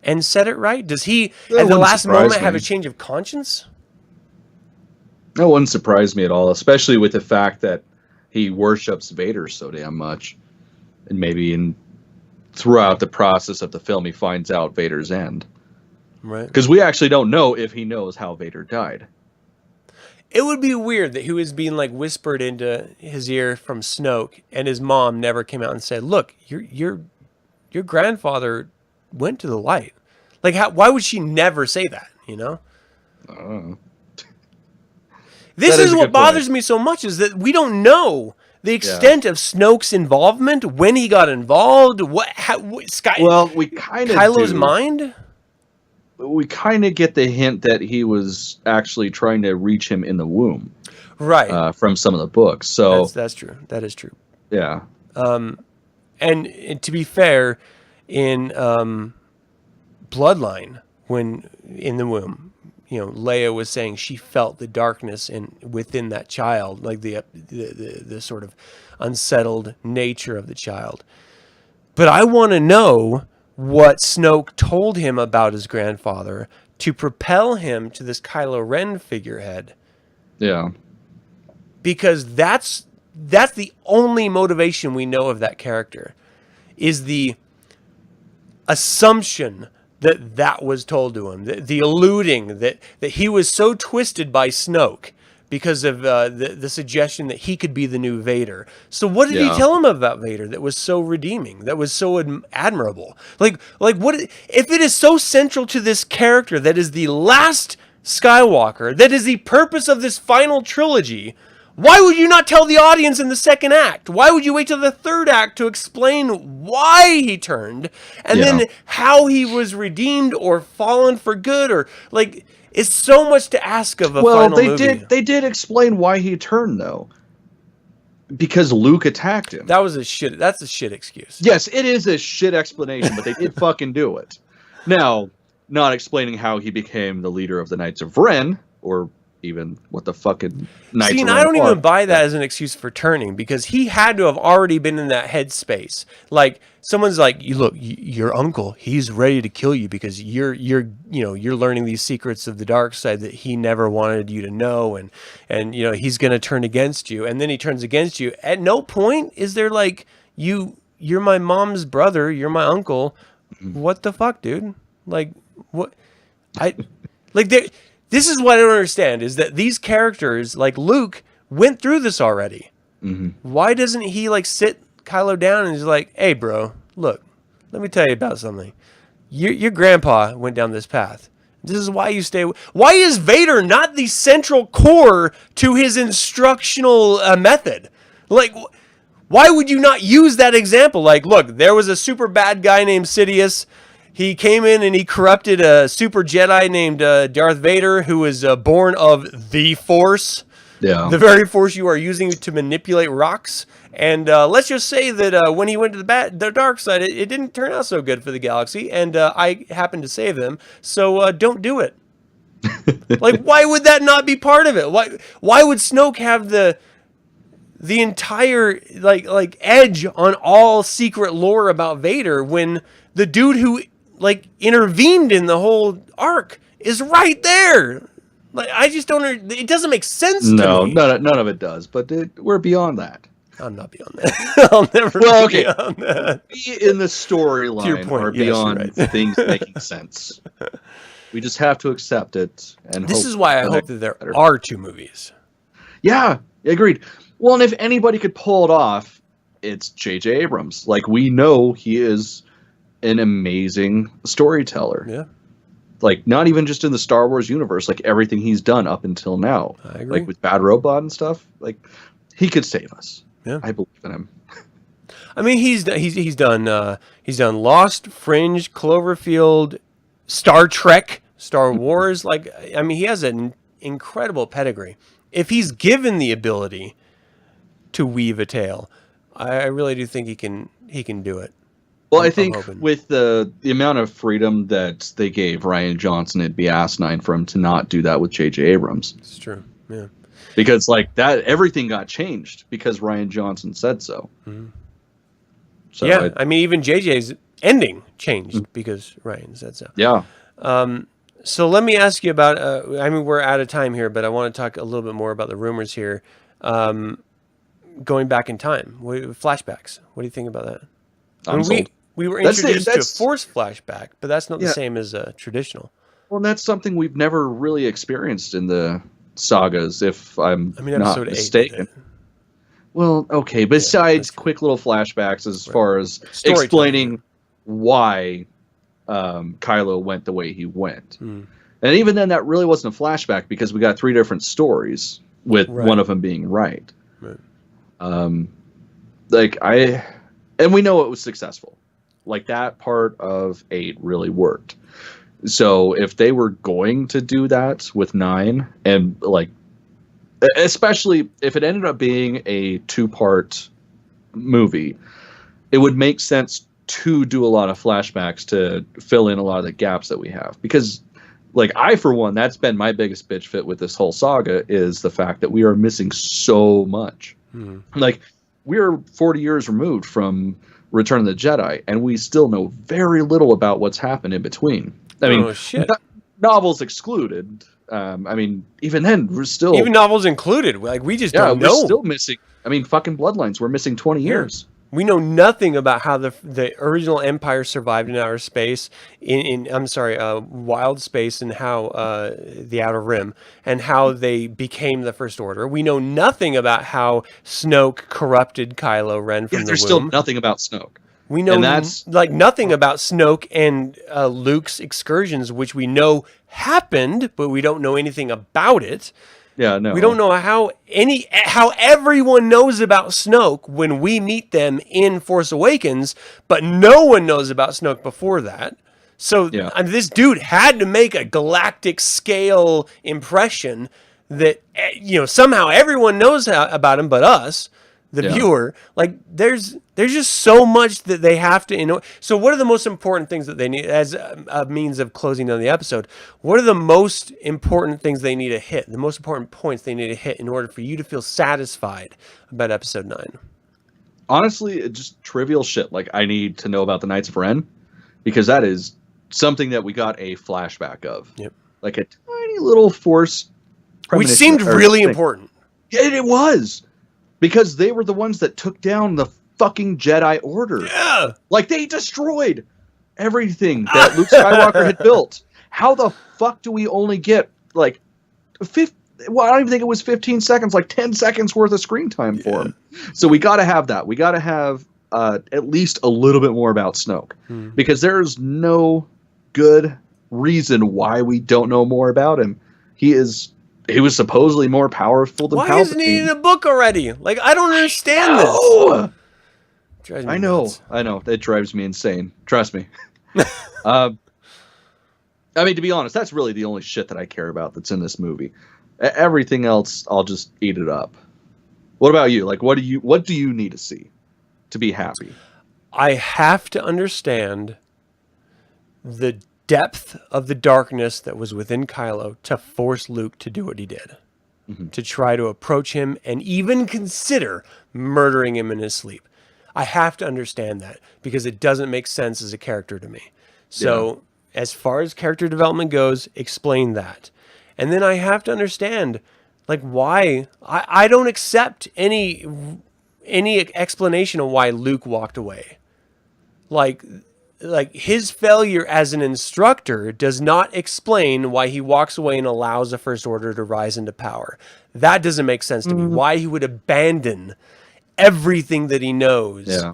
[SPEAKER 2] and set it right? Does he, at the last moment, have a change of conscience?
[SPEAKER 1] That wouldn't surprise me at all, especially with the fact that he worships Vader so damn much. And maybe throughout the process of the film, he finds out Vader's end.
[SPEAKER 2] Right.
[SPEAKER 1] Because we actually don't know if he knows how Vader died.
[SPEAKER 2] It would be weird that he was being like whispered into his ear from Snoke, and his mom never came out and said, "Look, your grandfather went to the light." Like, why would she never say that?
[SPEAKER 1] I don't know.
[SPEAKER 2] This
[SPEAKER 1] That
[SPEAKER 2] is
[SPEAKER 1] is a
[SPEAKER 2] what
[SPEAKER 1] good
[SPEAKER 2] bothers
[SPEAKER 1] point.
[SPEAKER 2] me so much, is that we don't know the extent of Snoke's involvement, when he got involved,
[SPEAKER 1] Well, we kind of
[SPEAKER 2] Kylo's mind.
[SPEAKER 1] We kind of get the hint that he was actually trying to reach him in the womb,
[SPEAKER 2] Right.
[SPEAKER 1] from some of the books. So
[SPEAKER 2] That's true. That is true.
[SPEAKER 1] yeah,
[SPEAKER 2] And to be fair, in Bloodline, when in the womb, Leia was saying she felt the darkness within that child, like the sort of unsettled nature of the child. But I want to know what Snoke told him about his grandfather to propel him to this Kylo Ren figurehead.
[SPEAKER 1] yeah.
[SPEAKER 2] Because that's the only motivation we know of that character, is the assumption that was told to him, the alluding that he was so twisted by Snoke because of the suggestion that he could be the new Vader. So what did he tell him about Vader that was so redeeming, that was so admirable? Like what if it is so central to this character that is the last Skywalker, that is the purpose of this final trilogy? Why would you not tell the audience in the second act? Why would you wait till the third act to explain why he turned and then how he was redeemed or fallen for good? Or like, it's so much to ask of a final movie.
[SPEAKER 1] They did explain why he turned though, because Luke attacked him.
[SPEAKER 2] That's a shit excuse.
[SPEAKER 1] Yes, it is a shit explanation, but they did fucking do it. Now, not explaining how he became the leader of the Knights of Ren, or even what the fucking Knights of Ren
[SPEAKER 2] I don't even buy that as an excuse for turning, because he had to have already been in that headspace. Like, someone's like, look, your uncle, he's ready to kill you because you're learning these secrets of the dark side that he never wanted you to know, and he's going to turn against you, and then he turns against you. At no point is there like, you're my mom's brother, you're my uncle. What the fuck, dude? Like, what? This is what I don't understand, is that these characters, like Luke, went through this already. Mm-hmm. Why doesn't he, like, sit Kylo down and he's like, hey, bro, look, let me tell you about something. Your grandpa went down this path. This is why you stay... Why is Vader not the central core to his instructional method? Like, why would you not use that example? Like, look, there was a super bad guy named Sidious. He came in and he corrupted a super Jedi named Darth Vader, who was born of the Force. Yeah. The very Force you are using to manipulate rocks. And let's just say that when he went to the dark side, it didn't turn out so good for the galaxy. And I happened to save them. So don't do it. Like, why would that not be part of it? Why would Snoke have the entire like edge on all secret lore about Vader when the dude who intervened in the whole arc is right there? Like, I just don't. It doesn't make sense to me.
[SPEAKER 1] No, none of it does. But we're beyond that.
[SPEAKER 2] I'm not beyond that. I'll never be beyond that.
[SPEAKER 1] We in the storyline are beyond things making sense. We just have to accept it. And
[SPEAKER 2] this is why I hope that there are two movies.
[SPEAKER 1] Yeah, agreed. Well, and if anybody could pull it off, it's J.J. Abrams. Like, we know he is an amazing storyteller. Yeah. Like, not even just in the Star Wars universe, like everything he's done up until now. I agree. Like with Bad Robot and stuff. Like, he could save us. Yeah. I believe in him.
[SPEAKER 2] I mean, he's done Lost, Fringe, Cloverfield, Star Trek, Star Wars. Like, I mean, he has an incredible pedigree. If he's given the ability to weave a tale, I really do think he can do it.
[SPEAKER 1] Well, I think with the amount of freedom that they gave Rian Johnson, it'd be asinine for him to not do that with J.J. Abrams.
[SPEAKER 2] It's true, yeah.
[SPEAKER 1] Because like that, everything got changed because Rian Johnson said so. Mm-hmm.
[SPEAKER 2] So yeah, I mean, even J.J.'s ending changed because Rian said so.
[SPEAKER 1] Yeah.
[SPEAKER 2] So let me ask you about. I mean, we're out of time here, but I want to talk a little bit more about the rumors here. Going back in time, flashbacks. What do you think about that? We were introduced to a Force flashback, but that's not the same as traditional.
[SPEAKER 1] Well, and that's something we've never really experienced in the sagas, if I'm not mistaken. Well, okay, besides quick little flashbacks as far as explaining why Kylo went the way he went. And even then, that really wasn't a flashback because we got 3 different stories with one of them being right. And we know it was successful. Like, that part of 8 really worked. So if they were going to do that with 9, and like, especially if it ended up being a 2-part movie, it would make sense to do a lot of flashbacks to fill in a lot of the gaps that we have. Because, like, I, for one, that's been my biggest bitch fit with this whole saga, is the fact that we are missing so much. Like, we're 40 years removed from Return of the Jedi, and we still know very little about what's happened in between. I mean, novels excluded. I mean, even then, we're still...
[SPEAKER 2] Even novels included. Like, we just don't know.
[SPEAKER 1] We're still missing... I mean, fucking Bloodlines. We're missing 20 years.
[SPEAKER 2] We know nothing about how the original Empire survived in outer space, wild space, and how the Outer Rim, and how they became the First Order. We know nothing about how Snoke corrupted Kylo Ren from the womb.
[SPEAKER 1] There's still nothing about Snoke.
[SPEAKER 2] We know nothing about Snoke and Luke's excursions, which we know happened, but we don't know anything about it.
[SPEAKER 1] Yeah, no.
[SPEAKER 2] We don't know how everyone knows about Snoke when we meet them in Force Awakens, but no one knows about Snoke before that. So
[SPEAKER 1] Yeah.
[SPEAKER 2] I mean, this dude had to make a galactic scale impression that somehow everyone knows about him but us, the viewer. Like there's just so much that they have to. So what are the most important things that they need as a means of closing down the episode? What are the most important things they need to hit? The most important points they need to hit in order for you to feel satisfied about episode 9?
[SPEAKER 1] Honestly, it's just trivial shit. Like, I need to know about the Knights of Ren, because that is something that we got a flashback of.
[SPEAKER 2] Yep.
[SPEAKER 1] Like a tiny little Force
[SPEAKER 2] which seemed really important.
[SPEAKER 1] Yeah, it was. Because they were the ones that took down the fucking Jedi Order.
[SPEAKER 2] Yeah.
[SPEAKER 1] Like, they destroyed everything that Luke Skywalker had built. How the fuck do we only get, like, I don't even think it was 15 seconds, like 10 seconds worth of screen time for him. So we got to have that. We got to have at least a little bit more about Snoke. Because there's no good reason why we don't know more about him. He was supposedly more powerful than Palpatine.
[SPEAKER 2] Why isn't he in a book already? Like, I don't understand this.
[SPEAKER 1] I know. It drives me insane. Trust me. I mean, to be honest, that's really the only shit that I care about that's in this movie. Everything else, I'll just eat it up. What about you? Like, what do you need to see to be happy?
[SPEAKER 2] I have to understand the depth of the darkness that was within Kylo to force Luke to do what he did. To try to approach him and even consider murdering him in his sleep. I have to understand that because it doesn't make sense as a character to me. So as far as character development goes, explain that. And then I have to understand, like, why I don't accept any explanation of why Luke walked away. Like his failure as an instructor does not explain why he walks away and allows the First Order to rise into power. That doesn't make sense to me. Why he would abandon everything that he knows.
[SPEAKER 1] Yeah.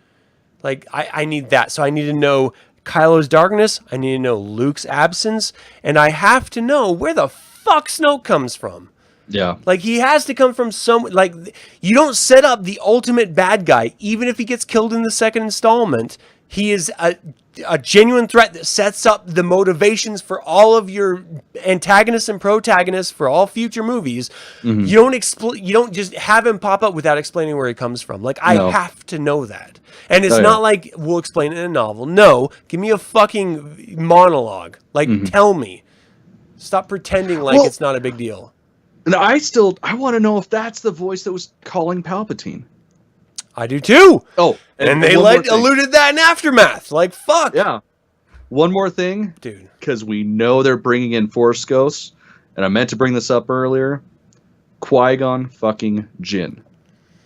[SPEAKER 2] Like, I need that. So I need to know Kylo's darkness. I need to know Luke's absence. And I have to know where the fuck Snoke comes from.
[SPEAKER 1] Yeah.
[SPEAKER 2] Like, he has to come from like, you don't set up the ultimate bad guy, even if he gets killed in the second installment. He is a genuine threat that sets up the motivations for all of your antagonists and protagonists for all future movies. You don't just have him pop up without explaining where he comes from. Like, I have to know that. And it's not like we'll explain it in a novel. No, give me a fucking monologue. Like, tell me. Stop pretending like it's not a big deal.
[SPEAKER 1] And I want to know if that's the voice that was calling Palpatine.
[SPEAKER 2] I do too.
[SPEAKER 1] Oh,
[SPEAKER 2] and they alluded that in Aftermath. Like, fuck.
[SPEAKER 1] Yeah. One more thing,
[SPEAKER 2] dude,
[SPEAKER 1] because we know they're bringing in Force ghosts, and I meant to bring this up earlier. Qui-Gon fucking Jinn.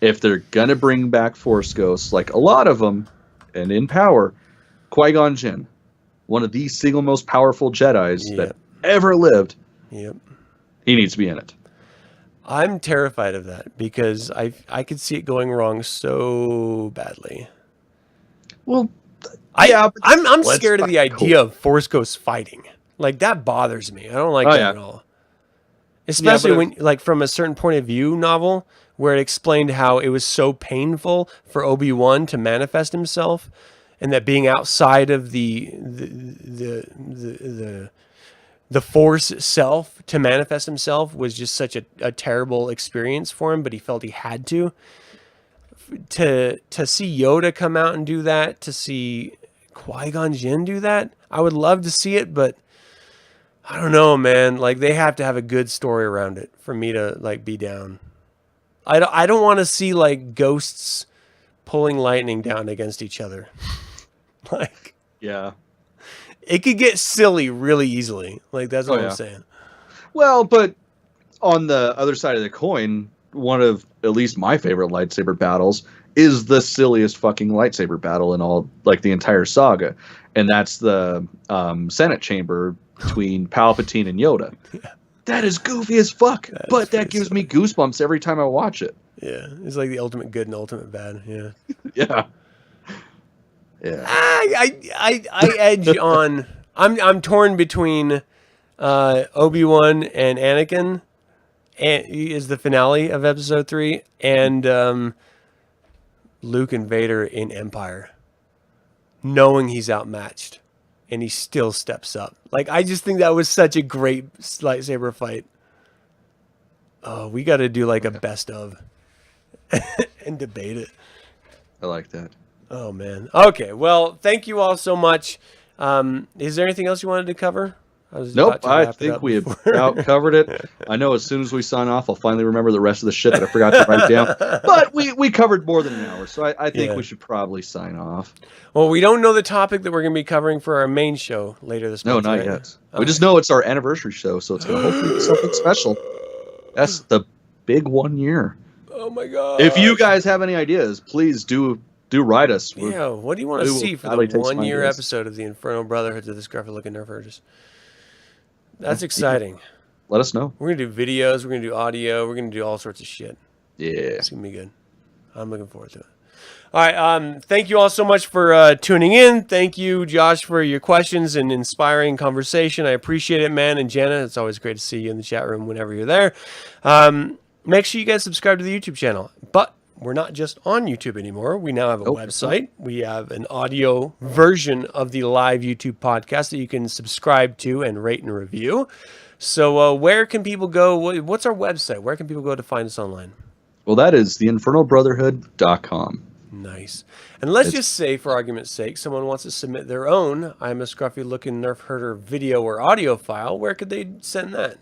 [SPEAKER 1] If they're gonna bring back Force ghosts, like a lot of them, and in power, Qui-Gon Jinn, one of the single most powerful Jedis that ever lived.
[SPEAKER 2] Yep.
[SPEAKER 1] He needs to be in it.
[SPEAKER 2] I'm terrified of that because I could see it going wrong so badly.
[SPEAKER 1] Well,
[SPEAKER 2] I'm scared of the idea of Force ghosts fighting. Like, that bothers me. I don't like that at all. Especially when, like, from a certain point of view novel where it explained how it was so painful for Obi-Wan to manifest himself, and that being outside of the Force itself to manifest himself was just such a terrible experience for him, but he felt he had to. To see Yoda come out and do that, to see Qui-Gon Jinn do that, I would love to see it, but I don't know, man. Like, they have to have a good story around it for me to, like, be down. I don't want to see, like, ghosts pulling lightning down against each other. Like,
[SPEAKER 1] yeah.
[SPEAKER 2] It could get silly really easily. Like, that's what I'm saying.
[SPEAKER 1] Well, but on the other side of the coin, one of at least my favorite lightsaber battles is the silliest fucking lightsaber battle in all, like, the entire saga. And that's the Senate chamber between Palpatine and Yoda. Yeah. That is goofy as fuck, but that gives me goosebumps every time I watch it.
[SPEAKER 2] Yeah, it's like the ultimate good and ultimate bad. Yeah.
[SPEAKER 1] Yeah. Yeah.
[SPEAKER 2] I edge on. I'm torn between Obi-Wan and Anakin, is the finale of episode 3, and Luke and Vader in Empire, knowing he's outmatched, and he still steps up. Like, I just think that was such a great lightsaber fight. Oh, we got to do like a best of and debate it.
[SPEAKER 1] I like that.
[SPEAKER 2] Oh man. Okay. Well, thank you all so much. Is there anything else you wanted to cover?
[SPEAKER 1] Nope, I think we about covered it. I know as soon as we sign off, I'll finally remember the rest of the shit that I forgot to write down. But we covered more than an hour, so I think we should probably sign off.
[SPEAKER 2] Well, we don't know the topic that we're going to be covering for our main show later this month.
[SPEAKER 1] No, not yet. We just know it's our anniversary show, so it's going to hopefully be something special. That's the big 1 year.
[SPEAKER 2] Oh my god!
[SPEAKER 1] If you guys have any ideas, please do write us.
[SPEAKER 2] What do you want to see for the 1 year episode of the Infernal Brotherhood of the Scruffy Looking Nerf Herders? That's exciting.
[SPEAKER 1] Let us know.
[SPEAKER 2] We're going to do videos. We're going to do audio. We're going to do all sorts of shit.
[SPEAKER 1] Yeah.
[SPEAKER 2] It's going to be good. I'm looking forward to it. All right. Thank you all so much for tuning in. Thank you, Josh, for your questions and inspiring conversation. I appreciate it, man. And Jenna, it's always great to see you in the chat room whenever you're there. Make sure you guys subscribe to the YouTube channel. But we're not just on YouTube anymore. We now have a website. We have an audio version of the live YouTube podcast that you can subscribe to and rate and review. So where can people go? What's our website? Where can people go to find us online?
[SPEAKER 1] Well, that is theinfernalbrotherhood.com.
[SPEAKER 2] Nice. And let's just say, for argument's sake, someone wants to submit their own I'm a Scruffy Looking Nerf Herder video or audio file. Where could they send that?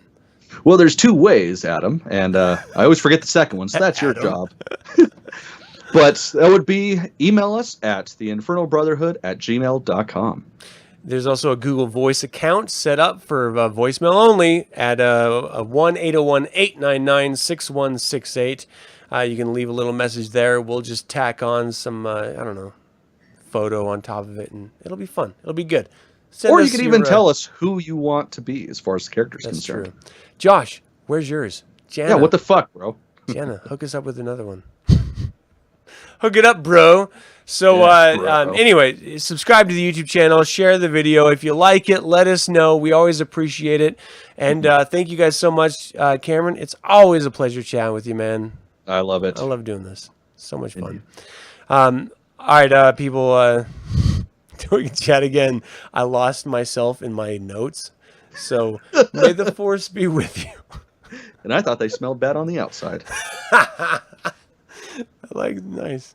[SPEAKER 1] Well, there's two ways, Adam, and I always forget the second one, so that's your job. But that would be email us at theinfernalbrotherhood@gmail.com.
[SPEAKER 2] There's also a Google Voice account set up for voicemail only at 1-801-899-6168. You can leave a little message there. We'll just tack on some, I don't know, photo on top of it, and it'll be fun. It'll be good.
[SPEAKER 1] Or you can even tell us who you want to be as far as the character's concerned.
[SPEAKER 2] True. Josh, where's yours? Jana.
[SPEAKER 1] Yeah, what the fuck, bro?
[SPEAKER 2] Jana, hook us up with another one. Hook it up, bro. So anyway, subscribe to the YouTube channel. Share the video. If you like it, let us know. We always appreciate it. And thank you guys so much, Cameron. It's always a pleasure chatting with you, man.
[SPEAKER 1] I love it.
[SPEAKER 2] I love doing this. So much fun. All right, people. We can chat again. I lost myself in my notes. So may the force be with you.
[SPEAKER 1] And I thought they smelled bad on the outside.
[SPEAKER 2] Nice.